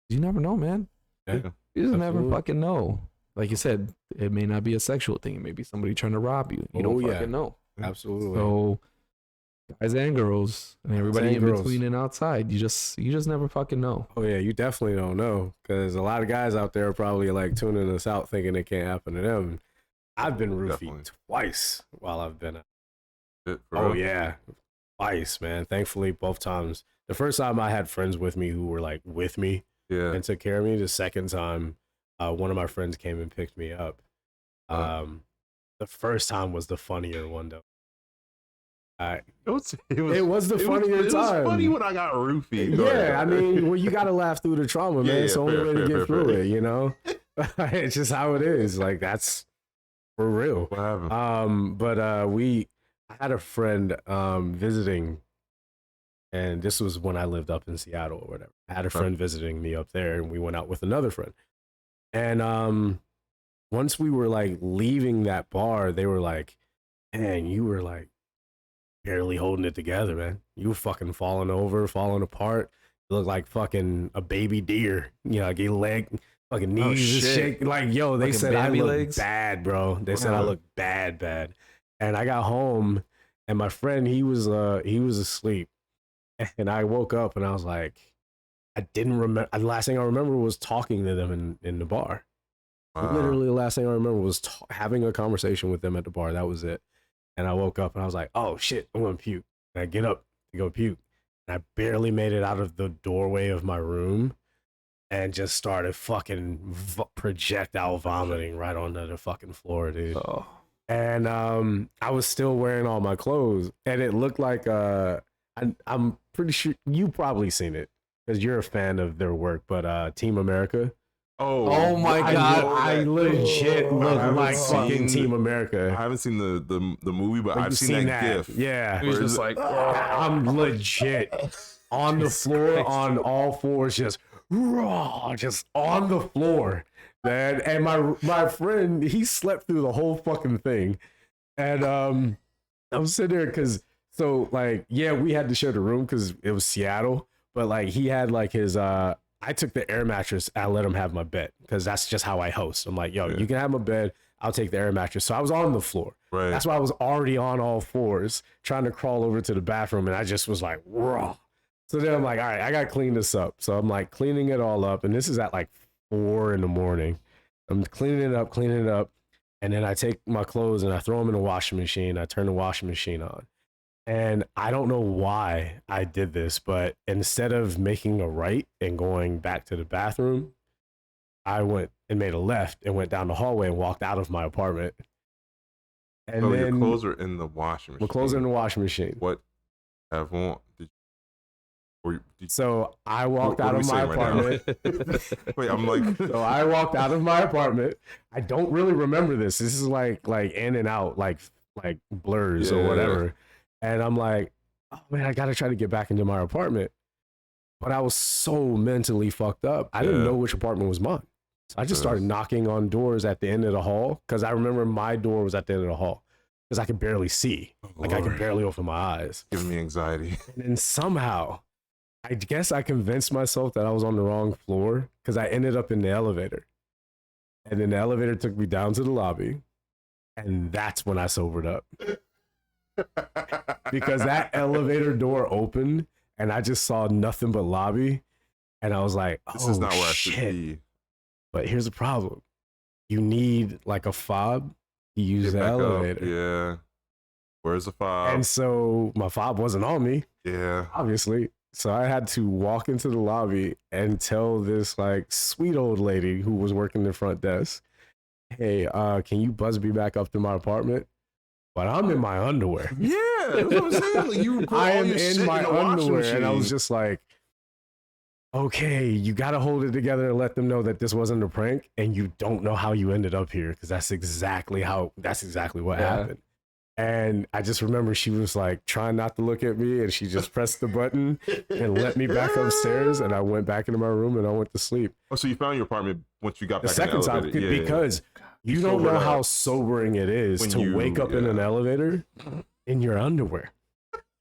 you never know, man. Yeah, you just never fucking know. Like you said, it may not be a sexual thing. It may be somebody trying to rob you. You don't fucking know. Absolutely. So guys and girls and everybody in between and outside, you just never fucking know. Oh yeah, you definitely don't know, because a lot of guys out there are probably like tuning us out thinking it can't happen to them. I've been roofied twice while I've been out. Oh yeah, twice, man. Thankfully, both times. The first time I had friends with me who were like with me and took care of me. The second time, one of my friends came and picked me up. The first time was the funnier one though. It was the funnier time. It was funny when I got roofied. Yeah, I mean, well, you got to laugh through the trauma, man. It's the only way to get through it, you know? It's just how it is. Like, that's for real. What happened? But I had a friend visiting, and this was when I lived up in Seattle or whatever. I had a friend visiting me up there, and we went out with another friend. And once we were, like, leaving that bar, they were like, man, you were, like, barely holding it together, man. You were fucking falling over, falling apart. You look like fucking a baby deer. You know, like your leg, fucking knees just shake. Like, yo, they said I look bad, bro. They said I look bad. And I got home, and my friend, he was asleep. And I woke up, and I was like, I didn't remember. The last thing I remember was talking to them in the bar. Literally, the last thing I remember was having a conversation with them at the bar. That was it. And I woke up and I was like, oh shit, I'm gonna puke. And I get up to go puke. And I barely made it out of the doorway of my room and just started fucking projectile vomiting right onto the fucking floor, dude. Oh. And I was still wearing all my clothes. And it looked like, I'm pretty sure you probably seen it because you're a fan of their work, but Team America. Oh my God! I legit look like fucking Team America. I haven't seen the movie, but I've seen that GIF. Yeah, it was just like I'm legit on the floor on all fours, just on the floor, man. And my friend, he slept through the whole fucking thing, and I was sitting there because we had to share the room because it was Seattle, but like he had like his I took the air mattress. I let him have my bed because that's just how I host. I'm like, yo, you can have my bed. I'll take the air mattress. So I was on the floor. Right. That's why I was already on all fours trying to crawl over to the bathroom. And I just was like, raw. So then I'm like, all right, I got to clean this up. So I'm like cleaning it all up. And this is at like 4 a.m. I'm cleaning it up. And then I take my clothes and I throw them in the washing machine. I turn the washing machine on. And I don't know why I did this, but instead of making a right and going back to the bathroom, I went and made a left and went down the hallway and walked out of my apartment. And so then your clothes are in the washing machine. My clothes are in the washing machine. What have on? So I walked out of my apartment. Wait, I'm like. So I walked out of my apartment. I don't really remember this. This is like in and out, like blurs or whatever. And I'm like, oh man, I gotta try to get back into my apartment. But I was so mentally fucked up. I didn't know which apartment was mine. So I just started knocking on doors at the end of the hall because I remember my door was at the end of the hall because I could barely see. Like I could barely open my eyes. Giving me anxiety. And then somehow, I guess I convinced myself that I was on the wrong floor because I ended up in the elevator. And then the elevator took me down to the lobby. And that's when I sobered up. Because that elevator door opened and I just saw nothing but lobby. And I was like, oh, this is not where I should be. But here's the problem. You need like a fob to use the elevator. Yeah. Where's the fob? And so my fob wasn't on me. Yeah. Obviously. So I had to walk into the lobby and tell this like sweet old lady who was working the front desk, hey, can you buzz me back up to my apartment? But I'm in my underwear. Yeah, that's what I'm saying. Like, you I am in my underwear, and I was just like, okay, you got to hold it together and let them know that this wasn't a prank, and you don't know how you ended up here because that's exactly what happened. And I just remember she was like trying not to look at me, and she just pressed the button and let me back upstairs. And I went back into my room and I went to sleep. Oh, so you found your apartment once you got The back second in the time, elevator. because you don't know how sobering it is to wake up in an elevator in your underwear.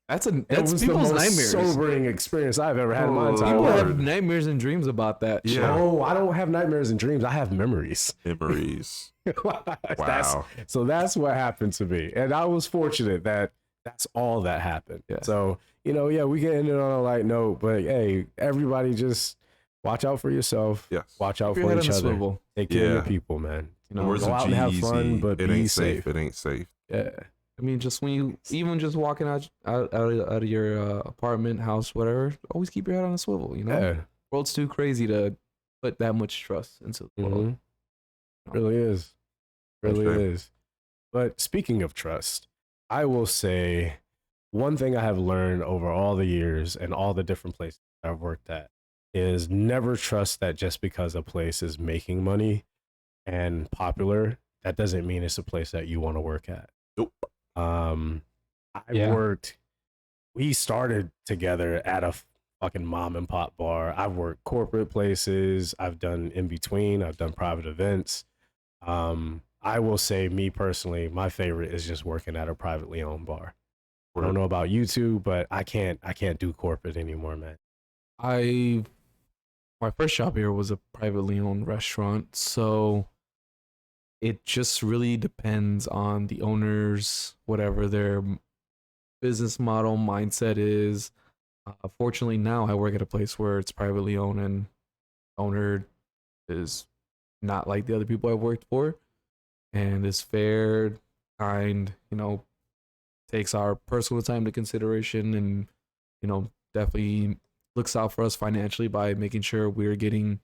That's It people's was the most nightmares. sobering experience I've ever had in my entire People life. have nightmares and dreams about that. Yeah. shit. No, I don't have nightmares and dreams. I have memories. Memories. That's what happened to me. And I was fortunate that that's all that happened. Yeah. So, we can end it on a light note, but hey, everybody just watch out for yourself. Yes. Watch out Keep your for head each on the other. swivel. Take care of your people, man. The words go of out and have G-Eazy, fun, but it be ain't safe. It ain't safe. Yeah. I mean, just when you even just walking out of your apartment, house, whatever, always keep your head on a swivel. Yeah. World's too crazy to put that much trust into the world. Really is. Really Okay. is. But speaking of trust, I will say one thing I have learned over all the years and all the different places I've worked at is never trust that just because a place is making money and popular, that doesn't mean it's a place that you want to work at. Nope. We started together at a fucking mom and pop bar. I've worked corporate places. I've done in between. I've done private events. I will say, me personally, my favorite is just working at a privately owned bar. I don't know about you two, but I can't do corporate anymore, man. My first job here was a privately owned restaurant, so it just really depends on the owners, whatever their business model mindset is. Fortunately, now I work at a place where it's privately owned, and owner is not like the other people I've worked for, and is fair, kind, takes our personal time into consideration, and definitely looks out for us financially by making sure we're getting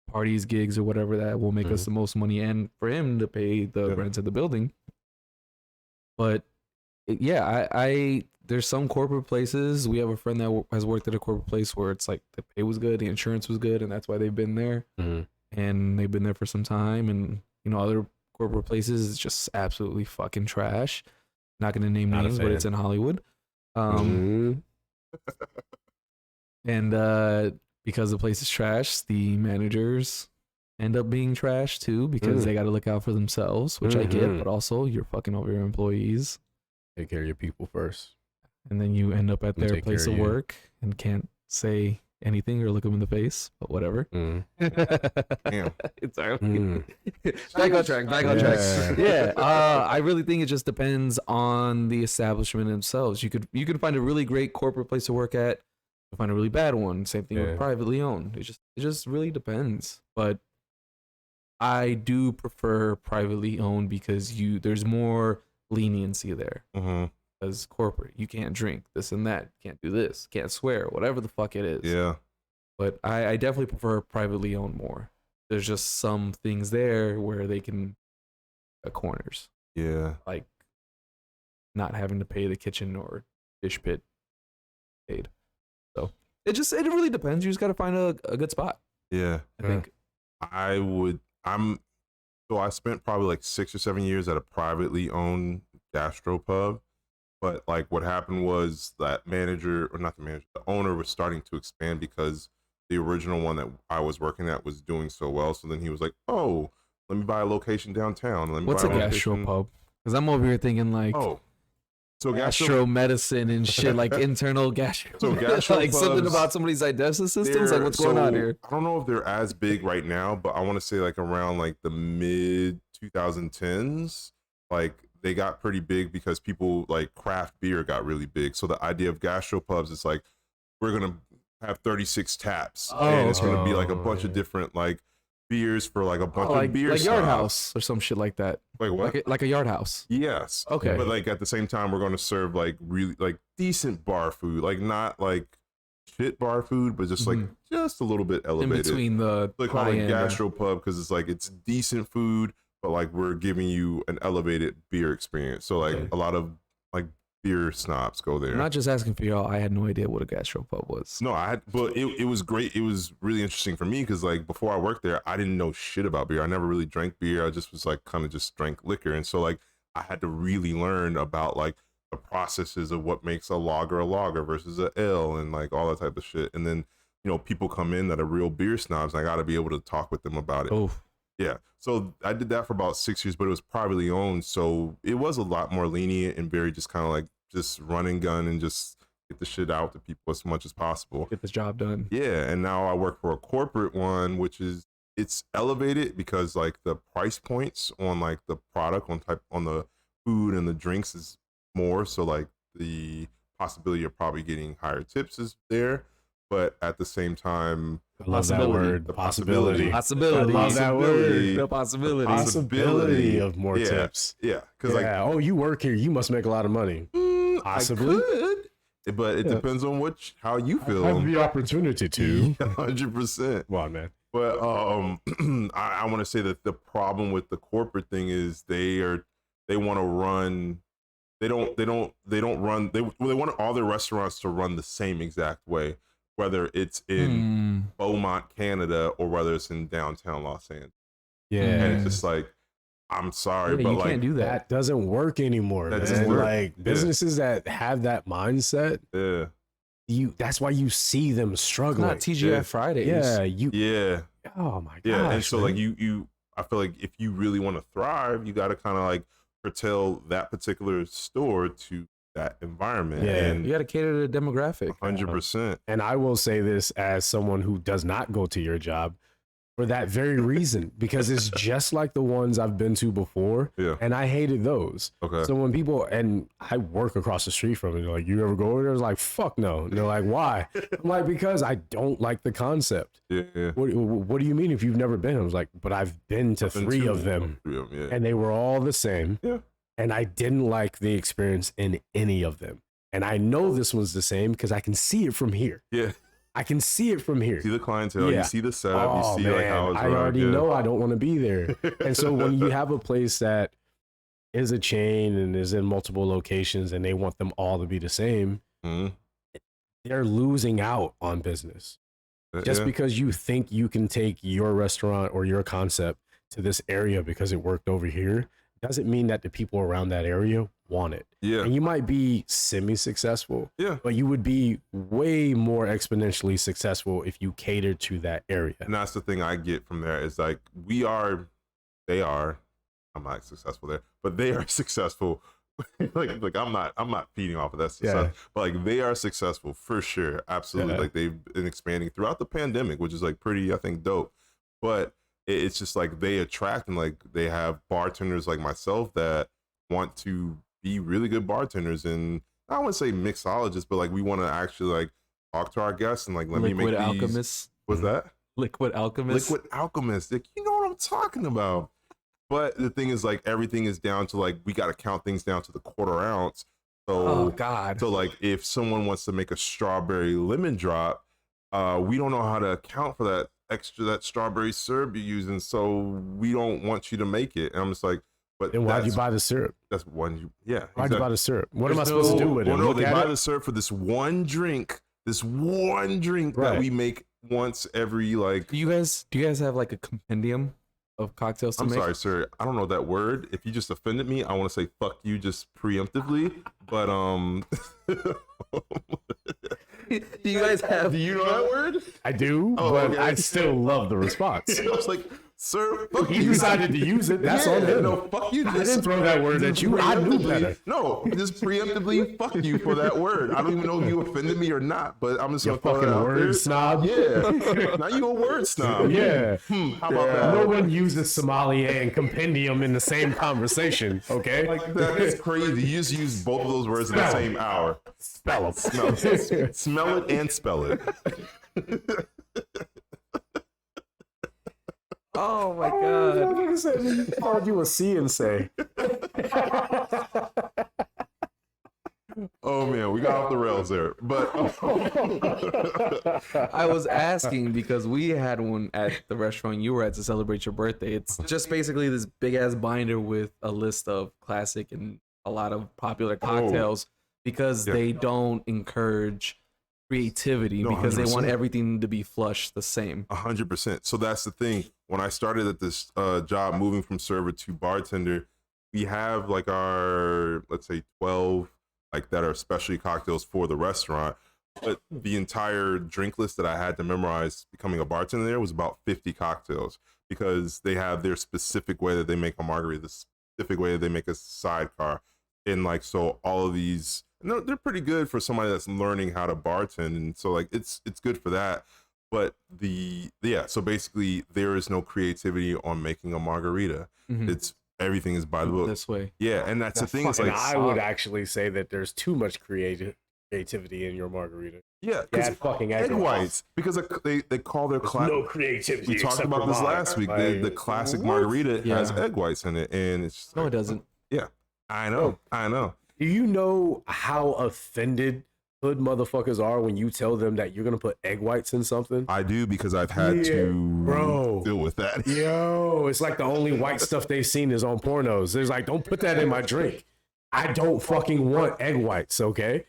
parties, gigs, or whatever that will make us the most money, and for him to pay the rent of the building. But I there's some corporate places. We have a friend that has worked at a corporate place where it's like the pay was good, the insurance was good, and that's why they've been there. And they've been there for some time. And other corporate places is just absolutely fucking trash. Not gonna name names, but it's in Hollywood. And because the place is trash, the managers end up being trash too, because they got to look out for themselves, which I get, but also you're fucking over your employees. Take care of your people first. And then you end up at their place of work and can't say anything or look them in the face, but whatever. Damn. It's back on track. Yeah. I really think it just depends on the establishment themselves. You could find a really great corporate place to work at, you find a really bad one. Same thing with privately owned. It just really depends. But I do prefer privately owned because there's more leniency there. As corporate, you can't drink this and that, can't do this, can't swear, whatever the fuck it is. Yeah. But I definitely prefer privately owned more. There's just some things there where they can cut corners. Yeah. Like not having to pay the kitchen or dish pit paid. So it really depends. You just got to find a good spot. Yeah. I think. So I spent probably like 6 or 7 years at a privately owned gastropub. But like what happened was that the owner was starting to expand because the original one that I was working at was doing so well. So then he was like, "Oh, let me buy a location downtown." What's a gastropub? Because I'm over here thinking like, so gastro medicine and shit, like internal gastro. So gastro like something about somebody's digestive systems. Like what's going on here? I don't know if they're as big right now, but I want to say like around like the mid 2010s, like they got pretty big because people like craft beer got really big. So the idea of gastropubs is like, we're going to have 36 taps and it's going to be like a bunch of different like beers for like a bunch of beer like snobs. Yard House or some shit like that. Like what? Like a Yard House. Yes. Okay. But like at the same time, we're going to serve like really like decent bar food, like not like shit bar food, but just like just a little bit elevated. In between the like call it gastropub because it's like it's decent food, but like we're giving you an elevated beer experience. So like a lot of like beer snobs go there. I'm not just asking for y'all. I had no idea what a gastropub was. No, but it was great. It was really interesting for me because like before I worked there, I didn't know shit about beer. I never really drank beer. I just was like kind of just drank liquor. And so like I had to really learn about like the processes of what makes a lager versus a ale and like all that type of shit. And then, you know, people come in that are real beer snobs. And I got to be able to talk with them about it. Oh, yeah. So I did that for about 6 years, but it was privately owned. So it was a lot more lenient and very just kind of like just run and gun and just get the shit out to people as much as possible. get this job done. Yeah. And now I work for a corporate one, which is, it's elevated because like the price points on like the product on the food and the drinks is more. So like the possibility of probably getting higher tips is there. But at the same time, I love that word. the possibility. Possibility. I love that word. The possibility. Possibility of more tips. Yeah. Because like, oh, you work here, you must make a lot of money. Possibly. I could, but it depends on how you feel. I have the opportunity to. 100%. Wow, man. But I want to say that the problem with the corporate thing is they want to run. They want all their restaurants to run the same exact way, whether it's in Beaumont, Canada, or whether it's in downtown Los Angeles. Yeah, and it's just like, I'm sorry, but you like can't do that. that doesn't work anymore. That man. doesn't work. Like businesses that have that mindset, that's why you see them It's struggling. not TGI Fridays. Yeah, Oh my god. Yeah, and so like you, I feel like if you really want to thrive, you got to kind of like curtail that particular store to that environment. Yeah. And You got to cater to the demographic. 100%. And I will say this as someone who does not go to your job for that very reason, because it's just like the ones I've been to before. Yeah. And I hated those. Okay. So when people, and I work across the street from it, they're like, you ever go over there? I was like, fuck no. And they're like, why? I'm like, because I don't like the concept. Yeah. What do you mean if you've never been? I was like, but I've been to three of them. Yeah. And they were all the same. Yeah. And I didn't like the experience in any of them. And I know this was the same because I can see it from here. Yeah. I can see it from here. See the clientele, Yeah. you see the setup, you see man, like how it's I run. already know I don't want to be there. And so when you have a place that is a chain and is in multiple locations and they want them all to be the same, they're losing out on business. Just because you think you can take your restaurant or your concept to this area because it worked over here doesn't mean that the people around that area want it. Yeah. And you might be semi-successful, Yeah. but you would be way more exponentially successful if you cater to that area. And that's the thing I get from there is like they are, I'm not successful there, but they are successful. like I'm not feeding off of that success, but like they are successful for sure. Absolutely. Yeah. Like they've been expanding throughout the pandemic, which is like pretty, I think, dope. But it's just like they attract and like they have bartenders like myself that want to be really good bartenders, and I don't want to say mixologists, but like we want to actually like talk to our guests and like let me make these. Alchemists. What's that? Liquid alchemists. Liquid alchemists. Like, you know what I'm talking about. But the thing is, like, everything is down to like we got to count things down to the quarter ounce. So, Oh God. so like if someone wants to make a strawberry lemon drop, we don't know how to account for that strawberry syrup you're using, so we don't want you to make it. And I'm just like, but Then why'd you buy the syrup? That's one. Why'd you buy the syrup? What am I There's supposed to do with it? Well, no, Look they at buy it? the syrup for this one drink that Right. we make once every like. Do you guys have like a compendium of cocktails to I'm make? sorry, sir. I don't know that word. If you just offended me, I want to say fuck you just preemptively. But Do you guys have? do you know that word? I do, Oh, but okay. I still love the response. I was like, sir, fuck He you. decided to use it. That's on him. No, fuck you. I didn't throw that word at you. I knew better. No, just preemptively fuck you for that word. I don't even know if you offended me or not, but I'm just You gonna throw fucking that out word there. snob. Yeah. Now you a word snob. Yeah. How about that? No one uses sommelier and compendium in the same conversation. Okay. Like that is crazy. You just use both of those words in the same hour. Spell Smell, smell it and spell it. Oh my God. He called you a C and say. Oh man, we got off the rails there. But I was asking because we had one at the restaurant you were at to celebrate your birthday. It's just basically this big ass binder with a list of classic and a lot of popular cocktails because they don't encourage creativity because they want 100%. everything to be flush the same. 100%. So that's the thing. When I started at this job, moving from server to bartender, we have like our, let's say 12 like that are specialty cocktails for the restaurant, but the entire drink list that I had to memorize becoming a bartender there was about 50 cocktails, because they have their specific way that they make a margarita, the specific way that they make a sidecar. And like, so all of these, no, they're pretty good for somebody that's learning how to bartend. And so like, it's good for that. But so basically there is no creativity on making a margarita. It's everything is by the book this way. Yeah. And that's the thing. It's like, I would actually say that there's too much creativity in your margarita. Yeah, because fucking egg whites, because they call their no creativity. We talked about this last week. The classic margarita has egg whites in it, and it's just no, it doesn't. Yeah, I know. Do you know how offended hood motherfuckers are when you tell them that you're gonna put egg whites in something? I do, because I've had to deal with that. Yo, it's like the only white stuff they've seen is on pornos. There's like, don't put that in my drink. I don't fucking want egg whites, okay?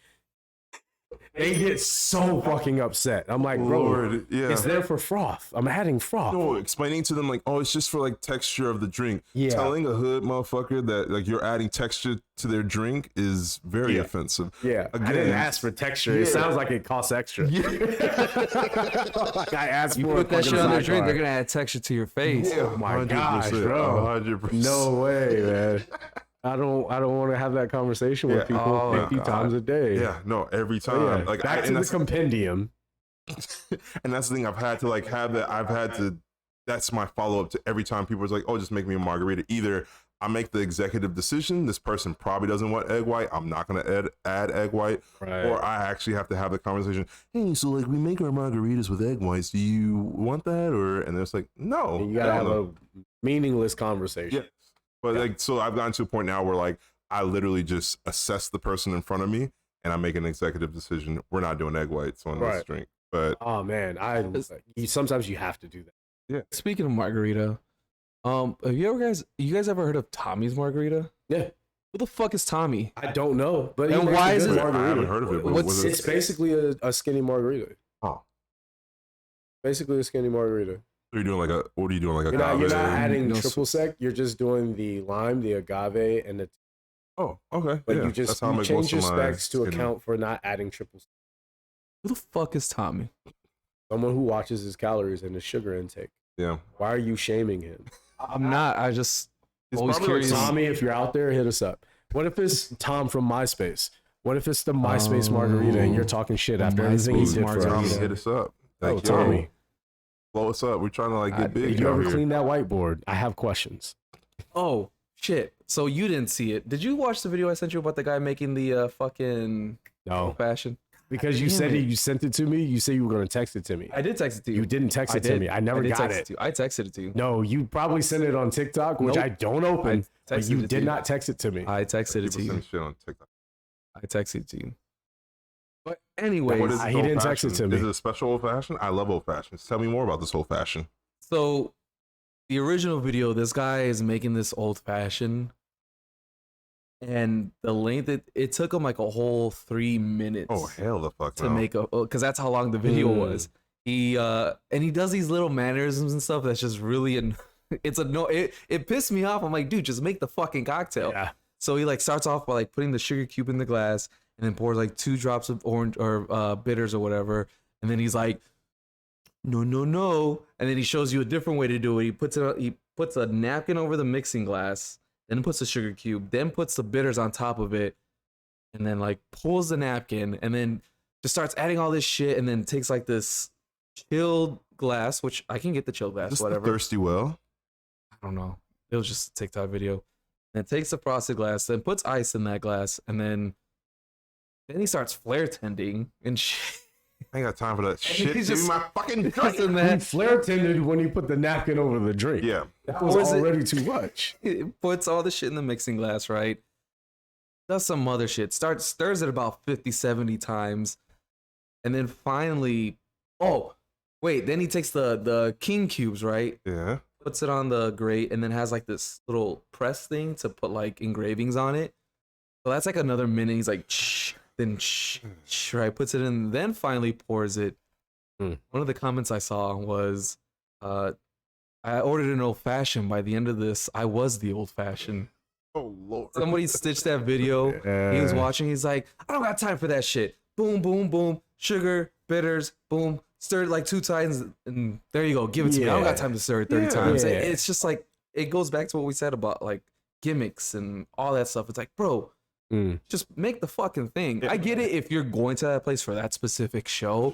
They get so fucking upset. I'm like, bro, it's there for froth. I'm adding froth. No, explaining to them like, oh, it's just for like texture of the drink. Yeah. Telling a hood motherfucker that like you're adding texture to their drink is very offensive. Yeah. Again, I didn't ask for texture. It sounds like it costs extra. Like I asked you for put that shit on their drink, they're gonna add texture to your face. Oh my gosh, bro. 100%. No way, man. I don't want to have that conversation with people 50 times a day. Yeah, no, every time. Like back to the compendium. And that's the thing, I've had to like have that. That's my follow up to every time people are like, oh, just make me a margarita. Either I make the executive decision, this person probably doesn't want egg white, I'm not gonna add egg white, or I actually have to have the conversation. Hey, so like we make our margaritas with egg whites. Do you want that? And they're like, no. And you gotta have a meaningless conversation. Yeah. But like, so I've gotten to a point now where like I literally just assess the person in front of me and I make an executive decision. We're not doing egg whites on this drink. But oh man, sometimes you have to do that. Yeah. Speaking of margarita, have you guys ever heard of Tommy's margarita? Yeah. Who the fuck is Tommy? I don't know. But and why is it? I haven't heard of it. But it's basically a skinny margarita. Oh. Basically a skinny margarita. What are you doing like you're not adding triple sec. You're just doing the lime, the agave, and the. Oh, okay. But you just change your specs to account for not adding triple sec. Who the fuck is Tommy? Someone who watches his calories and his sugar intake. Yeah. Why are you shaming him? I'm not. I just always curious. Tommy, if you're out there, hit us up. What if it's Tom from MySpace? What if it's the MySpace margarita and you're talking shit after everything he did for us? Hit us up. Oh, Tommy. Blow us up. We're trying to like get big. Did you ever clean that whiteboard? I have questions. Oh shit! So you didn't see it? Did you watch the video I sent you about the guy making the fucking fashion? Because you said you sent it to me. You said you were going to text it to me. I did text it to you. You didn't text it to me. I never got it. I texted it to you. No, you probably sent it on TikTok, which I don't open. But you did not text it to me. I texted it to you. Shit on TikTok. I texted it to you. But anyway, he didn't text it to me. Is it a special old fashioned? I love old fashions. Tell me more about this old fashioned. So, the original video, this guy is making this old fashioned, and the length it took him like a whole 3 minutes. Oh hell, the fuck to make because that's how long the video was. He does these little mannerisms and stuff that's just really it pissed me off. I'm like, dude, just make the fucking cocktail. Yeah. So he like starts off by like putting the sugar cube in the glass and then pours like 2 drops of orange or bitters or whatever, and then he's like, no, and then he shows you a different way to do it. He puts a napkin over the mixing glass, then puts the sugar cube, then puts the bitters on top of it, and then like pulls the napkin, and then just starts adding all this shit, and then takes like this chilled glass, which I can get the chilled glass, whatever. Thirsty well? I don't know. It was just a TikTok video. And takes the frosted glass, then puts ice in that glass, and then he starts flare tending and shit. I ain't got time for that shit. He's Give me my fucking drink. He flare tended when he put the napkin over the drink. Yeah. That was already too much. He puts all the shit in the mixing glass, right? Does some other shit. Stirs it about 50, 70 times. And then finally, then he takes the king cubes, right? Yeah. Puts it on the grate and then has like this little press thing to put like engravings on it. So that's like another minute. He's like, right, puts it in, then finally pours it. One of the comments I saw was, I ordered an old fashioned. By the end of this, I was the old fashioned. Oh Lord. Somebody stitched that video. He was watching. He's like, I don't got time for that shit. Boom, boom, boom. Sugar, bitters, boom. Stir it like 2 times, and there you go. Give it to me. I don't got time to stir it 30 times. Yeah. It's just like, it goes back to what we said about like gimmicks and all that stuff. It's like, bro, just make the fucking thing. I get it if you're going to that place for that specific show,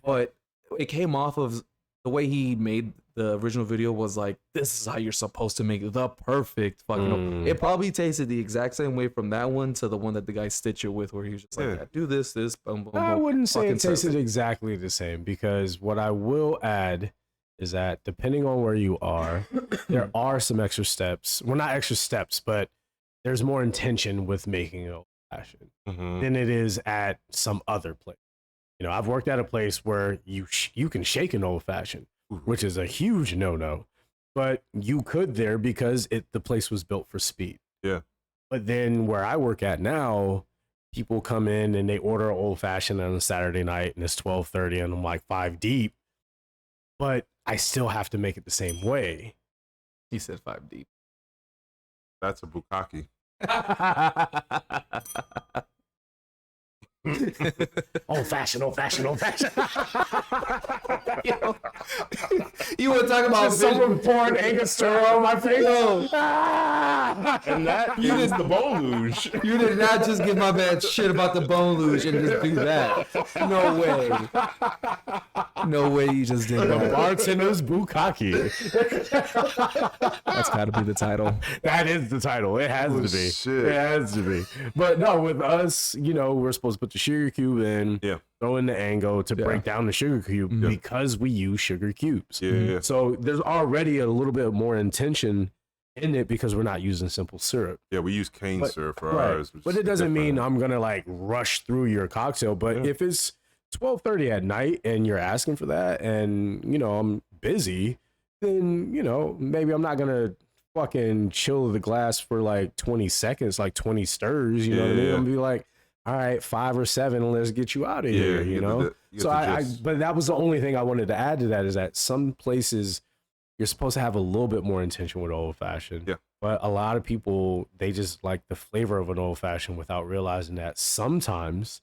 but it came off of the way he made the original video was like, this is how you're supposed to make the perfect fucking. It probably tasted the exact same way from that one to the one that the guy stitched it with, where he was just like, do this, boom, boom, boom. I wouldn't say it tasted perfect. exactly the same, because what I will add is that depending on where you are, there are some extra steps. Well, not extra steps, but there's more intention with making an old fashioned than it is at some other place. You know, I've worked at a place where you can shake an old fashioned, which is a huge no-no, but you could there because the place was built for speed. Yeah. But then where I work at now, people come in and they order an old fashioned on a Saturday night, and it's 12:30, and I'm like 5 deep, but I still have to make it the same way. He said 5 deep. That's a Boo-Kkake. Old fashioned. You want to talk about Someone pouring Angostura on my face? And that is the bone luge. You did not just give my man shit about the bone luge and just do that. No way. No way you just did The that. Bartenders Boo-Kkake. That's got to be the title. That is the title. It has to be. Shit. It has to be. But no, with us, you know, we're supposed to put the sugar cube in, throw in the Ango to break down the sugar cube because we use sugar cubes. Yeah. So there's already a little bit more intention in it because we're not using simple syrup. Yeah, we use cane syrup for ours. But it doesn't mean I'm gonna like rush through your cocktail. But if it's 12:30 at night and you're asking for that, and you know I'm busy, then you know maybe I'm not gonna fucking chill the glass for like 20 seconds, like 20 stirs. You know what I mean? I'm gonna be like, all right, 5 or 7, and let's get you out of here. You know. But that was the only thing I wanted to add to that, is that some places you're supposed to have a little bit more intention with old fashioned. Yeah. But a lot of people, they just like the flavor of an old fashioned without realizing that sometimes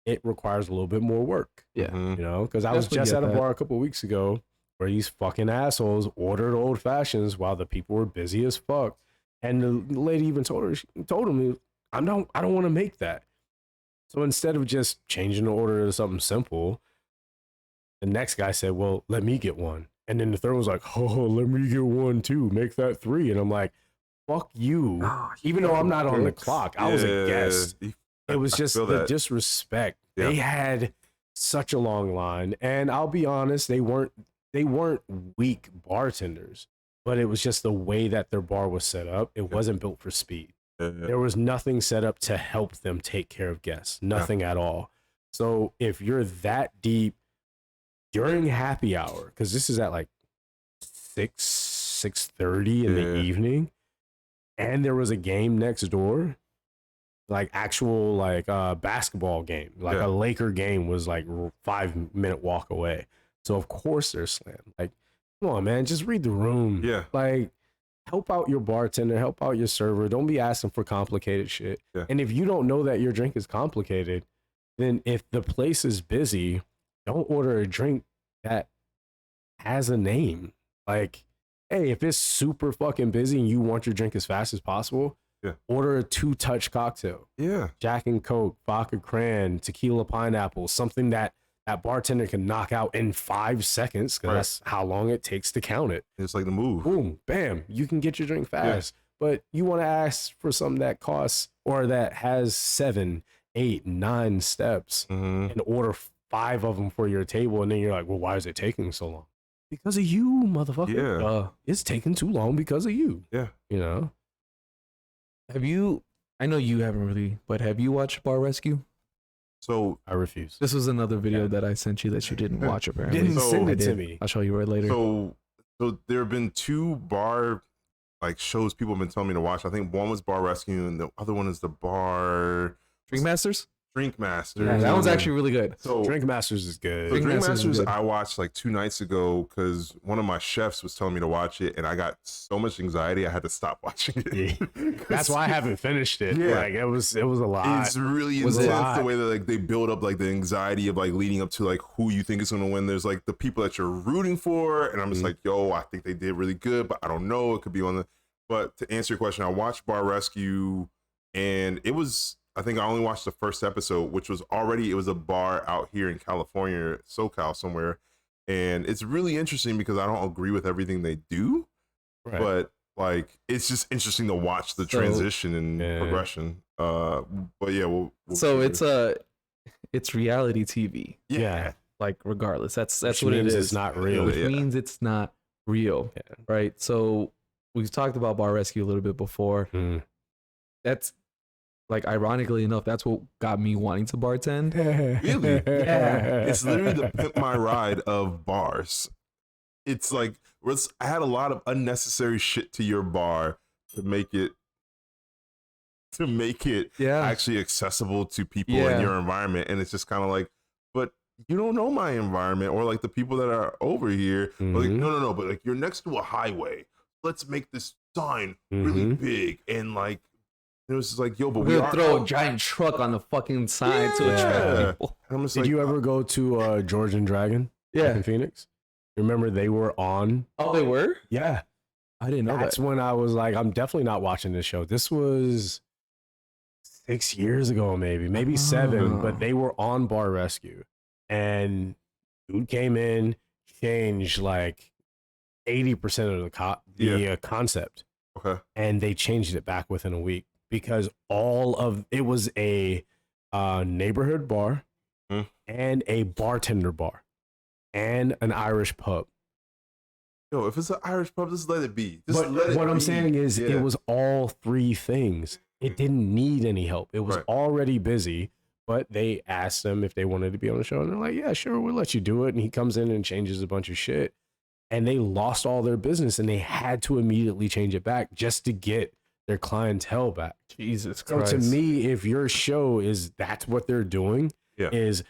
it requires a little bit more work. Yeah. You know, because I was just at a bar a couple of weeks ago where these fucking assholes ordered old fashions while the people were busy as fuck. And the lady even told him, I don't want to make that. So instead of just changing the order to something simple, the next guy said, well, let me get one. And then the third was like, oh, let me get one too. Make that 3. And I'm like, fuck you. Even though I'm not on the clock, I was a guest. It was just the disrespect. They had such a long line. And I'll be honest, they weren't weak bartenders, but it was just the way that their bar was set up. It wasn't built for speed. There was nothing set up to help them take care of guests. Nothing at all. So if you're that deep during happy hour, because this is at like 6:30 in the evening, and there was a game next door, like actual like basketball game, like a Laker game was like 5-minute walk away. So of course they're slammed. Like, come on, man, just read the room. Yeah. Like, help out your bartender, help out your server. Don't be asking for complicated shit. Yeah. And if you don't know that your drink is complicated, then if the place is busy, don't order a drink that has a name. Like, hey, if it's super fucking busy and you want your drink as fast as possible, order a 2-touch cocktail. Yeah. Jack and Coke, vodka cran, tequila pineapple, something that bartender can knock out in 5 seconds, because that's how long it takes to count it. It's like the move. Boom, bam, you can get your drink fast. But you want to ask for something that costs, or that has 7, 8, 9 steps, and order 5 of them for your table, and then you're like, well, why is it taking so long? Because of you, motherfucker. Yeah. It's taking too long because of you. Yeah. You know? I know you haven't really, but have you watched Bar Rescue? So I refuse. This was another video that I sent you that you didn't watch, apparently. Didn't send it to me. I'll show you right later. So there have been 2 bar like shows people have been telling me to watch. I think one was Bar Rescue and the other one is the Bar Drink Masters. Drink Masters. Yeah, that one's actually really good. So Drink Masters is good. Drink Masters is Masters good. I watched like 2 nights ago because one of my chefs was telling me to watch it, and I got so much anxiety I had to stop watching it. That's why I haven't finished it. Yeah. Like it was a lot. It's really Was intense the way that like they build up like the anxiety of like leading up to like who you think is going to win. There's like the people that you're rooting for, and I'm just like, yo, I think they did really good, but I don't know. It could be on the. But to answer your question, I watched Bar Rescue, and it was. I think I only watched the first episode, which was already, it was a bar out here in California, SoCal somewhere. And it's really interesting because I don't agree with everything they do, but like, it's just interesting to watch the transition and progression. But yeah, we'll so it's reality TV. Yeah. Like regardless, that's Which what it means is. it's not real. Which means it's not real. Yeah. Right. So we've talked about Bar Rescue a little bit before. That's, like, ironically enough, that's what got me wanting to bartend. Really? Yeah. It's literally the Pimp My Ride of bars. It's like, I had a lot of unnecessary shit to your bar to make it actually accessible to people in your environment. And it's just kind of like, but you don't know my environment, or like the people that are over here. Like, no, but like, you're next to a highway. Let's make this sign really big. And like, it was just like, yo, but we're gonna throw a giant truck on the fucking sign to attract people. And I'm just Did you ever go to George and Dragon? Yeah. In Phoenix? Remember they were on? Oh, they were? Yeah. I didn't know that. That's when I was like, I'm definitely not watching this show. This was 6 years ago, maybe 7, but they were on Bar Rescue. And dude came in, changed like 80% of the concept. Okay. And they changed it back within a week because it was a neighborhood bar and a bartender bar and an Irish pub. Yo, if it's an Irish pub, just let it be. But what I'm saying is it was all 3 things. It didn't need any help. It was already busy, but they asked them if they wanted to be on the show. And they're like, yeah, sure, we'll let you do it. And he comes in and changes a bunch of shit. And they lost all their business and they had to immediately change it back just to get their clientele back. Jesus Christ. So to me, if your show that's what they're doing, is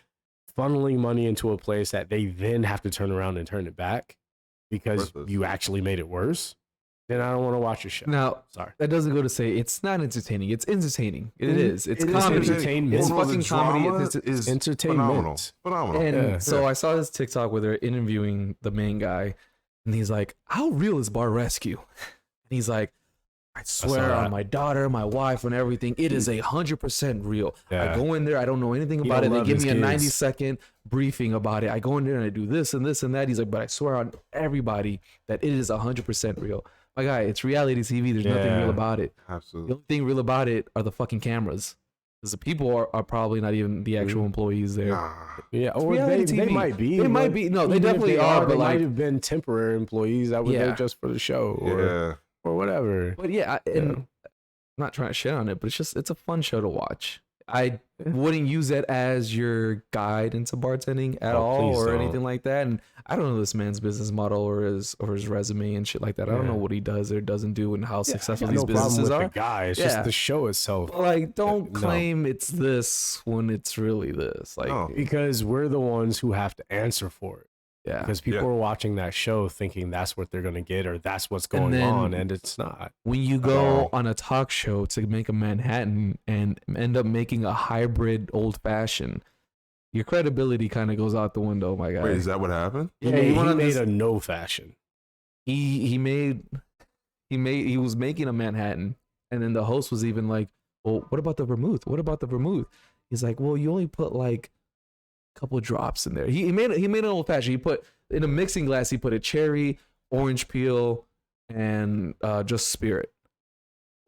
funneling money into a place that they then have to turn around and turn it back because you actually made it worse, then I don't want to watch your show. Now, sorry. That doesn't go to say it's not entertaining. It's entertaining. It is. It's it comedy. Is entertainment. It's fucking comedy. It's entertainment. Phenomenal. And so I saw this TikTok where they're interviewing the main guy, and he's like, "How real is Bar Rescue?" And he's like, "I swear on my daughter, my wife, and everything, it is 100% real. I go in there, I don't know anything about it. They give me a 90-second briefing about it. I go in there and I do this and this and that." He's like, "But I swear on everybody that it is 100% real." My guy, it's reality TV. There's nothing real about it. Absolutely. The only thing real about it are the fucking cameras. Because the people are probably not even the actual employees there. Yeah, or they might be. They might be. No, they definitely are. But they like, might have been temporary employees that were there just for the show or whatever. But I'm not trying to shit on it, but it's a fun show to watch. I wouldn't use it as your guide into bartending at all or anything like that. And I don't know this man's business model or his resume and shit like that. I don't know what he does or doesn't do and how successful these businesses are. It's just the show itself. Like, don't claim it's this when it's really this. Like, because we're the ones who have to answer for it. Yeah. Because people are watching that show thinking that's what they're going to get or that's what's going on, and it's not. When you go on a talk show to make a Manhattan and end up making a hybrid old fashioned, your credibility kind of goes out the window, my guy. Wait, is that what happened? Yeah, he made a no fashion. He was making a Manhattan, and then the host was even like, "Well, what about the vermouth? What about the vermouth?" He's like, "Well, you only put like couple drops in there." He made an old fashioned. He put in a mixing glass. He put a cherry, orange peel, and just spirit.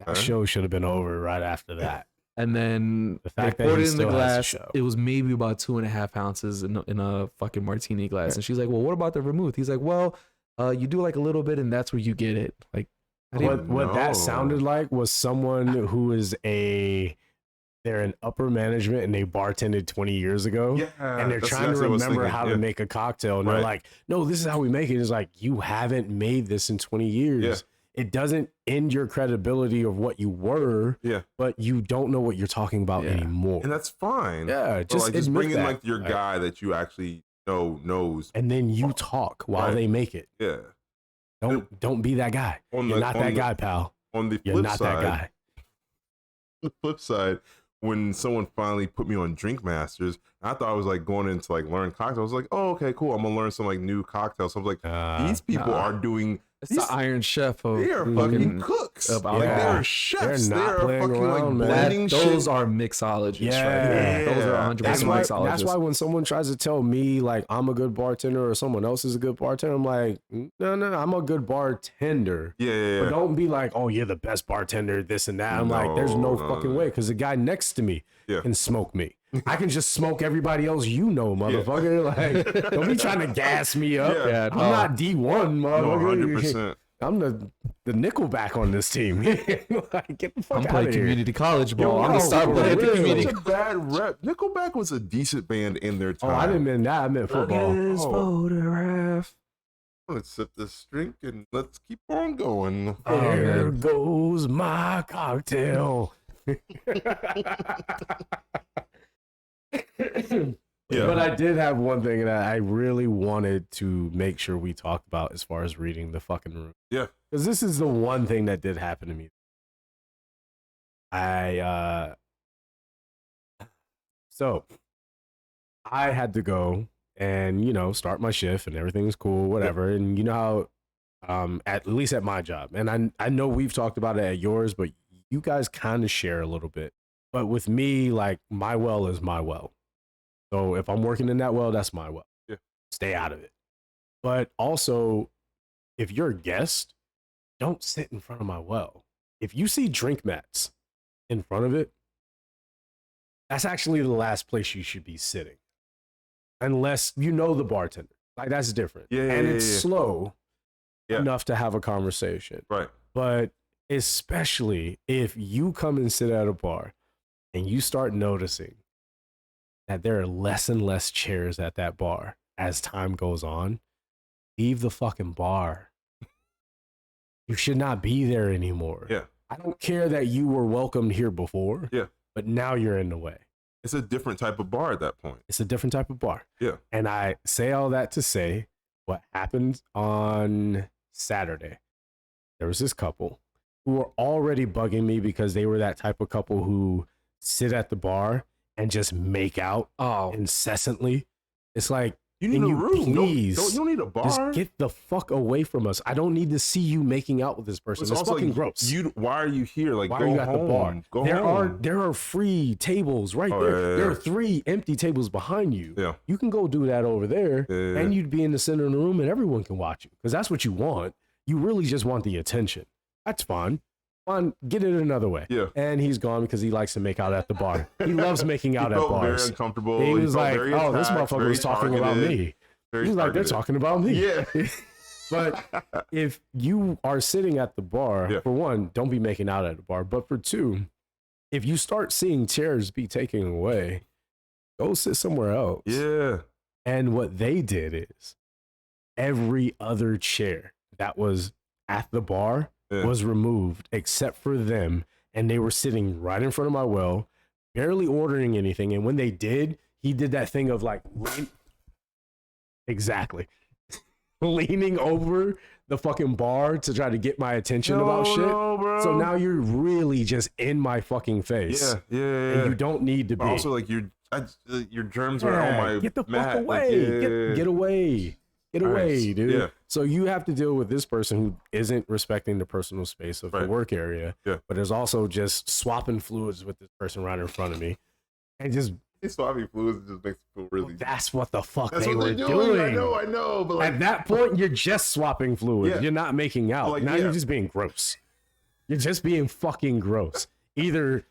That show should have been over right after that. And then the fact they that poured he it in the still glass. It was maybe about 2.5 ounces in a fucking martini glass. And she's like, "Well, what about the vermouth?" He's like, "Well, you do like a little bit, and that's where you get it." Like, what that sounded like was someone who is they're in upper management and they bartended 20 years ago. Yeah, and they're trying to remember how to make a cocktail. And they're like, "No, this is how we make it." It's like, you haven't made this in 20 years. it doesn't end your credibility of what you were. Yeah. But you don't know what you're talking about anymore. And that's fine. Yeah. Just bring in that. like your guy that you actually knows. And then you talk while they make it. Yeah. Don't be that guy. You're not that guy, pal. On the You're flip not side, that guy. the flip side, when someone finally put me on Drink Masters, I thought I was like going into like learn cocktails. I was like, oh, okay, cool. I'm gonna learn some like new cocktails. So I was like, these people are doing. It's the Iron Chef of they are fucking cooks. Like they're chefs. They're fucking around, like blending shit. Those are mixologists. Yeah. Right? Those are 100% mixologists. That's why when someone tries to tell me like I'm a good bartender or someone else is a good bartender, I'm like, no, I'm a good bartender. Yeah. But don't be like, oh, you're the best bartender, this and that. I'm like, there's no fucking way, because the guy next to me can smoke me. I can just smoke everybody else, motherfucker. Like, don't be trying to gas me up. I'm not D1, motherfucker. 100%. I'm the Nickelback on this team. Like, get the fuck I'm out playing of here. community college ball. Yo, I'm gonna start playing real. community. Such a bad rep. Nickelback was a decent band in their time. Oh, I didn't mean that. I meant football. His photograph. Let's sip this drink and let's keep on going. There goes my cocktail. But I did have one thing that I really wanted to make sure we talked about as far as reading the fucking room. Yeah. Because this is the one thing that did happen to me. So I had to go and, start my shift and everything's cool, whatever. Yep. And you know how, at least at my job, and I know we've talked about it at yours, but you guys kind of share a little bit. But with me, like, my well is my well. So if I'm working in that well, that's my well. Yeah. Stay out of it. But also, if you're a guest, don't sit in front of my well. If you see drink mats in front of it, that's actually the last place you should be sitting. Unless you know the bartender. Like, that's different. And it's slow enough to have a conversation. Right. But especially if you come and sit at a bar and you start noticing that there are less and less chairs at that bar as time goes on, leave the fucking bar. You should not be there anymore. Yeah. I don't care that you were welcomed here before. Yeah. But now you're in the way. It's a different type of bar at that point. It's a different type of bar. Yeah. And I say all that to say what happened on Saturday. There was this couple who were already bugging me because they were that type of couple who sit at the bar and just make out incessantly. It's like, you need a room. Please, you don't need a bar. Just get the fuck away from us. I don't need to see you making out with this person. It's fucking like, gross. Why are you here? Like, why are you at the bar? Go home. There are free tables right there. Yeah. There are 3 empty tables behind you. Yeah. You can go do that over there, Yeah. and you'd be in the center of the room, and everyone can watch you because that's what you want. You really just want the attention. That's fine. Fine, get it another way. Yeah. And he's gone because he likes to make out at the bar. He loves making out he at felt bars. Very uncomfortable. He was like, very "Oh, this attacked, motherfucker was talking about me." He's like, "They're talking about me." Yeah. But if you are sitting at the bar, for one, don't be making out at the bar. But for two, if you start seeing chairs be taken away, go sit somewhere else. Yeah. And what they did is every other chair that was at the bar was removed except for them. And they were sitting right in front of my well, barely ordering anything. And when they did, he did that thing of like, exactly. Leaning over the fucking bar to try to get my attention about shit. Bro. So now you're really just in my fucking face. Yeah. And you don't need to be. Also, like, your germs are on my get the mat. fuck away. Like, Get away. Get away, dude. Yeah. So you have to deal with this person who isn't respecting the personal space of the work area. Yeah. But there's also just swapping fluids with this person right in front of me. And just swapping fluids just makes me feel really. That's what the fuck That's they what were they're doing. I know. But like, at that point, you're just swapping fluids. Yeah. You're not making out. Like, now you're just being gross. You're just being fucking gross. Either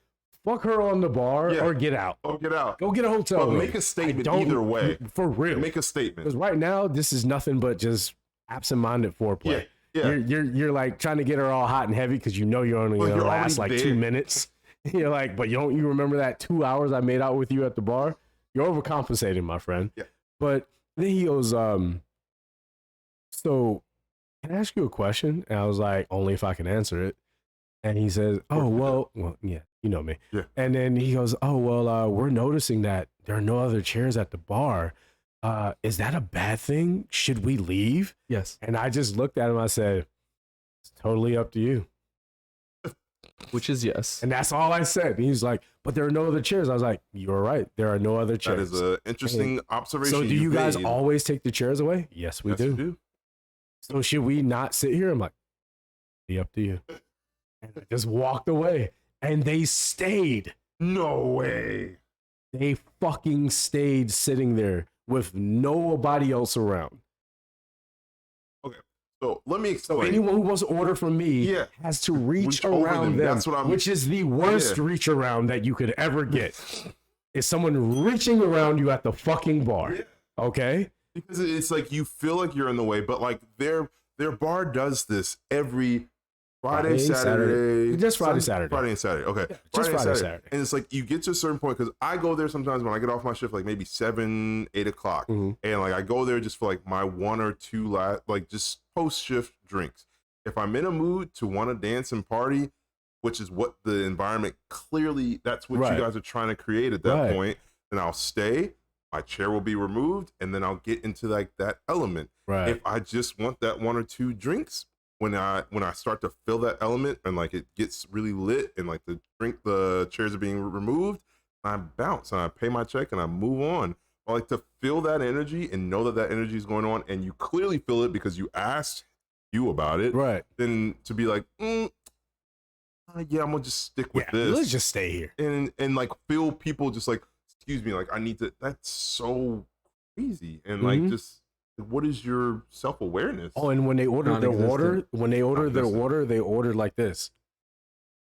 fuck her on the bar or get out. Oh, get out. Go get a hotel room. Make a statement either way. For real. Make a statement. Because right now, this is nothing but just absent-minded foreplay. Yeah. You're like trying to get her all hot and heavy because you know you're only going to last like 2 minutes. You're like, but don't you remember that 2 hours I made out with you at the bar? You're overcompensating, my friend. Yeah. But then he goes, so can I ask you a question? And I was like, only if I can answer it. And he says, oh, well, yeah, you know me. Yeah. And then he goes, oh, well, we're noticing that there are no other chairs at the bar. Is that a bad thing? Should we leave? Yes. And I just looked at him. I said, it's totally up to you. Which is yes. And that's all I said. And he's like, but there are no other chairs. I was like, you're right. There are no other chairs. That is an interesting observation. So do you guys always take the chairs away? Yes, we do. So should we not sit here? I'm like, be up to you. And I just walked away. And they stayed. No way. They fucking stayed sitting there with nobody else around. Okay. So let me explain. So anyone who wants to order from me has to reach around them, That's what which is the worst reach around that you could ever get. Is someone reaching around you at the fucking bar. Yeah. Okay? Because it's like you feel like you're in the way, but like their bar does this every Friday, Saturday. Just Friday, Saturday. Friday and Saturday. Okay. Yeah, just Friday, Saturday. And it's like you get to a certain point because I go there sometimes when I get off my shift, like maybe 7, 8 o'clock. Mm-hmm. And like I go there just for like my 1 or 2 like just post shift drinks. If I'm in a mood to want to dance and party, which is what the environment clearly, that's what you guys are trying to create at that point, then I'll stay. My chair will be removed, and then I'll get into like that element. Right. If I just want that 1 or 2 drinks, when I start to feel that element and like it gets really lit and like the chairs are being removed, I bounce and I pay my check and I move on. I like to feel that energy and know that that energy is going on, and you clearly feel it because you asked you about it. Right. Then to be like, yeah, I'm gonna just stick with this. Let's just stay here and like feel people just like, excuse me, like I need to. That's so crazy and like just. What is your self-awareness? Oh, and when they ordered their water, they ordered like this.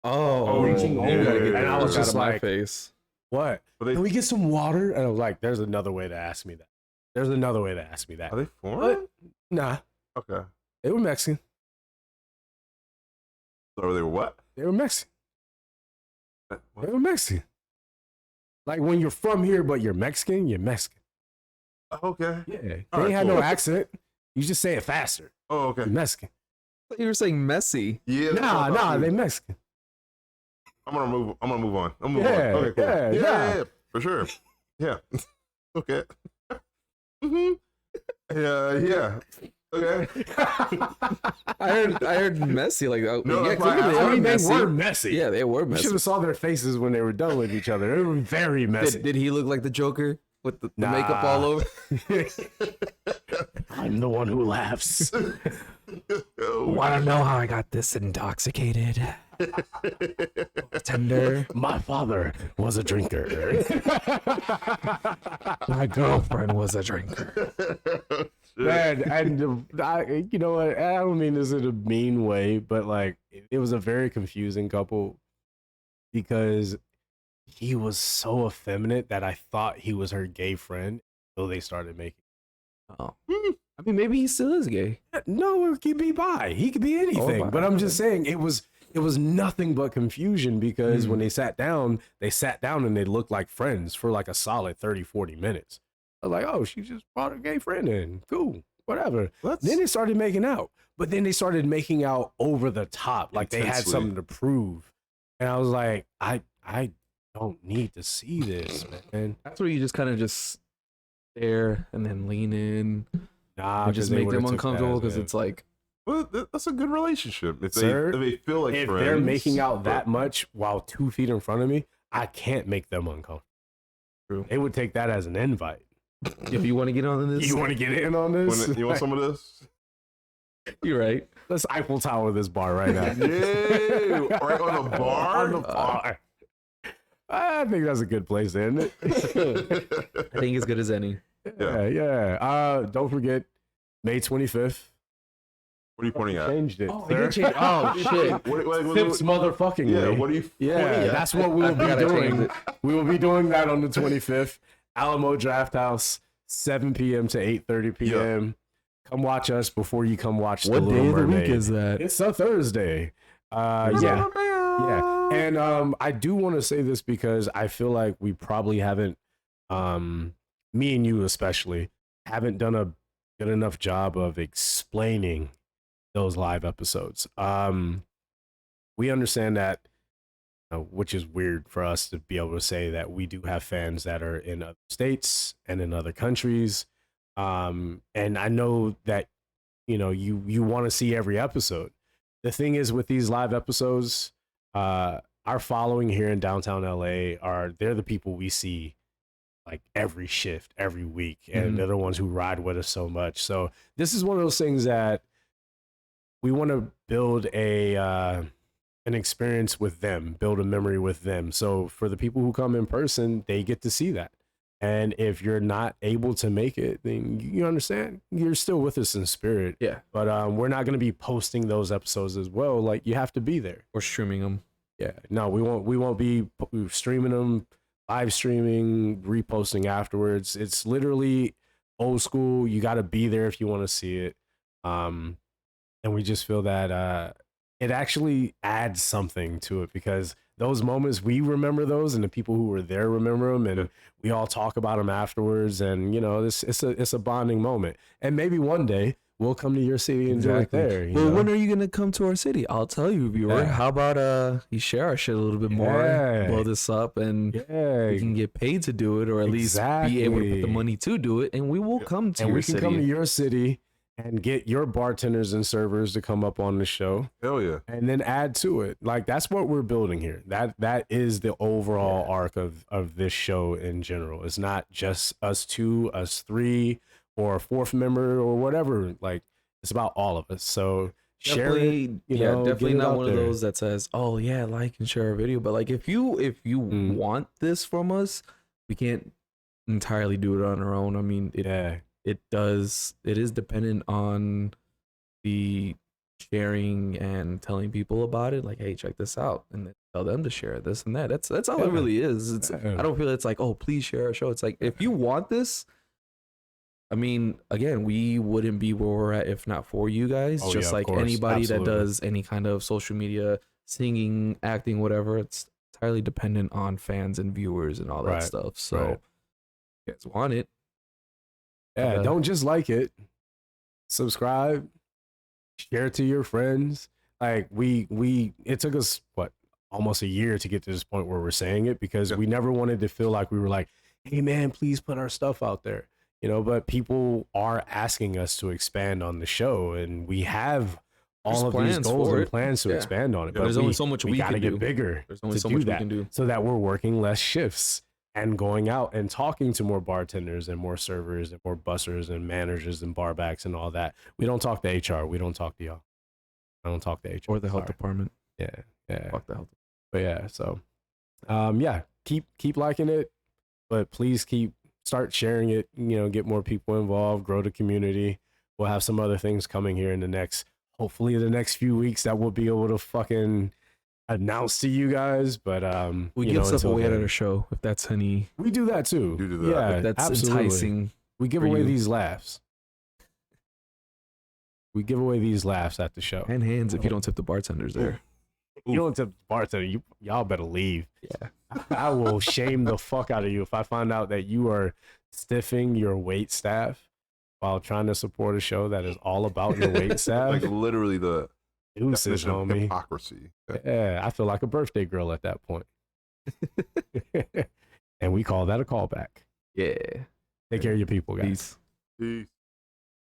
Reaching over. And I was just like, face. What? Can we get some water? And I was like, there's another way to ask me that. There's another way to ask me that. Are they foreign? Nah. Okay. They were Mexican. So they were what? They were Mexican. What? They were Mexican. Like when you're from here, but you're Mexican, you're Mexican. Okay. Yeah. They had no accent. You just say it faster. Oh, okay. You're Mexican. You were saying messy. Yeah. Nah, they Mexican. I'm gonna move on. I'm moving on. Okay, cool. Yeah, for sure. Yeah. Okay. Mm-hmm. Yeah. Okay. I heard messy like that. No, they were messy. Yeah, they were You messy. should have saw their faces when they were done with each other. They were very messy. Did he look like the Joker with the makeup all over? I'm the one who laughs. Want to know how I got this intoxicated? Tender. My father was a drinker. My girlfriend was a drinker. Man, and you know what? I don't mean this in a mean way, but like it was a very confusing couple because he was so effeminate that I thought he was her gay friend until they started making. Oh, I mean, maybe he still is gay. No, he could be bi. He could be anything. But I'm just saying it was nothing but confusion because when they sat down and they looked like friends for like a solid 30, 40 minutes. I was like, oh, she just brought a gay friend in. Cool, whatever. Then they started making out. But then they started making out over the top. Like they had something to prove. And I was like, I don't need to see this, man. That's where you just kind of just stare and then lean in. Nah, and just make them uncomfortable because it's like, well, that's a good relationship. If they feel like if friends, they're making out that much while 2 feet in front of me, I can't make them uncomfortable. True. They would take that as an invite. If you want to get on this, you want to get in on this? You want some of this? You're right. Let's Eiffel Tower this bar right now. Yeah, right on the bar. On the bar. I think that's a good place, isn't it? I think as good as any. Yeah. Don't forget, May 25th. What are you pointing at? Changed it. Oh, shit. Fips motherfucking yeah, way. what are you? Yeah, that's what we will be doing. We will be doing that on the 25th. Alamo Draft House, 7 p.m. to 8:30 p.m. Yeah. Come watch us before you come watch The Little Mermaid. What day of the week is that? It's a Thursday. Yeah. And I do want to say this because I feel like we probably haven't, me and you especially, haven't done a good enough job of explaining those live episodes. We understand that, which is weird for us to be able to say that we do have fans that are in other states and in other countries. And I know that, you want to see every episode. The thing is with these live episodes, our following here in downtown LA they're the people we see like every shift, every week. And they're the ones who ride with us so much. So this is one of those things that we want to build an experience with them, build a memory with them. So for the people who come in person, they get to see that. And if you're not able to make it, then you understand you're still with us in spirit. Yeah. But we're not going to be posting those episodes as well. Like, you have to be there. Or streaming them. Yeah. No, we won't be streaming them, live streaming, reposting afterwards. It's literally old school. You got to be there if you want to see it. And we just feel that it actually adds something to it, because those moments, we remember those, and the people who were there remember them, and we all talk about them afterwards. And it's a bonding moment. And maybe one day we'll come to your city and do it there. Well, when are you gonna come to our city? I'll tell you, viewer. Yeah. How about you share our shit a little bit more, blow this up, and we can get paid to do it, or at least be able to put the money to do it, and we will come to your city. And we can come to your city and get your bartenders and servers to come up on the show. Hell yeah. And then add to it. Like, that's what we're building here. That is the overall arc of this show in general. It's not just us two, us three, or a fourth member or whatever. Like, it's about all of us. So share it, definitely not one of those that says, oh yeah, like and share a video. But like, if you want this from us, we can't entirely do it on our own. I mean, it is dependent on the sharing and telling people about it. Like, hey, check this out, and then tell them to share this and that. That's all it really is. I don't feel it's like, oh, please share our show. It's like, if you want this, I mean, again, we wouldn't be where we're at if not for you guys. Just like anybody that does any kind of social media, singing, acting, whatever, it's entirely dependent on fans and viewers and all that stuff. So, if you guys want it. Yeah, don't just like it. Subscribe, share it to your friends. Like, it took us almost a year to get to this point where we're saying it, because we never wanted to feel like we were like, hey man, please put our stuff out there. But people are asking us to expand on the show, and we have all of these goals and plans to expand on it. But there's only so much we gotta can get bigger. There's only so much we can do, so that we're working less shifts and going out and talking to more bartenders and more servers and more bussers and managers and barbacks and all that. We don't talk to HR. We don't talk to y'all. I don't talk to HR or the health department. Yeah. Fuck the health. But yeah, so keep liking it, but please start sharing it. Get more people involved, grow the community. We'll have some other things coming here in hopefully the next few weeks that we'll be able to fucking announce to you guys. But we give stuff away at our show, if that's any. We do that too. You do that. Yeah, if that's absolutely. enticing. We give away these laughs. We give away these laughs at the show. And hands if you don't tip the bartenders there. You don't tip the bartender, y'all better leave. Yeah. I will shame the fuck out of you if I find out that you are stiffing your wait staff while trying to support a show that is all about your wait staff. Like, literally the deuces, homie. Hypocrisy. Yeah, I feel like a birthday girl at that point. And we call that a callback. Yeah. Take care of your people, guys. Peace. Peace.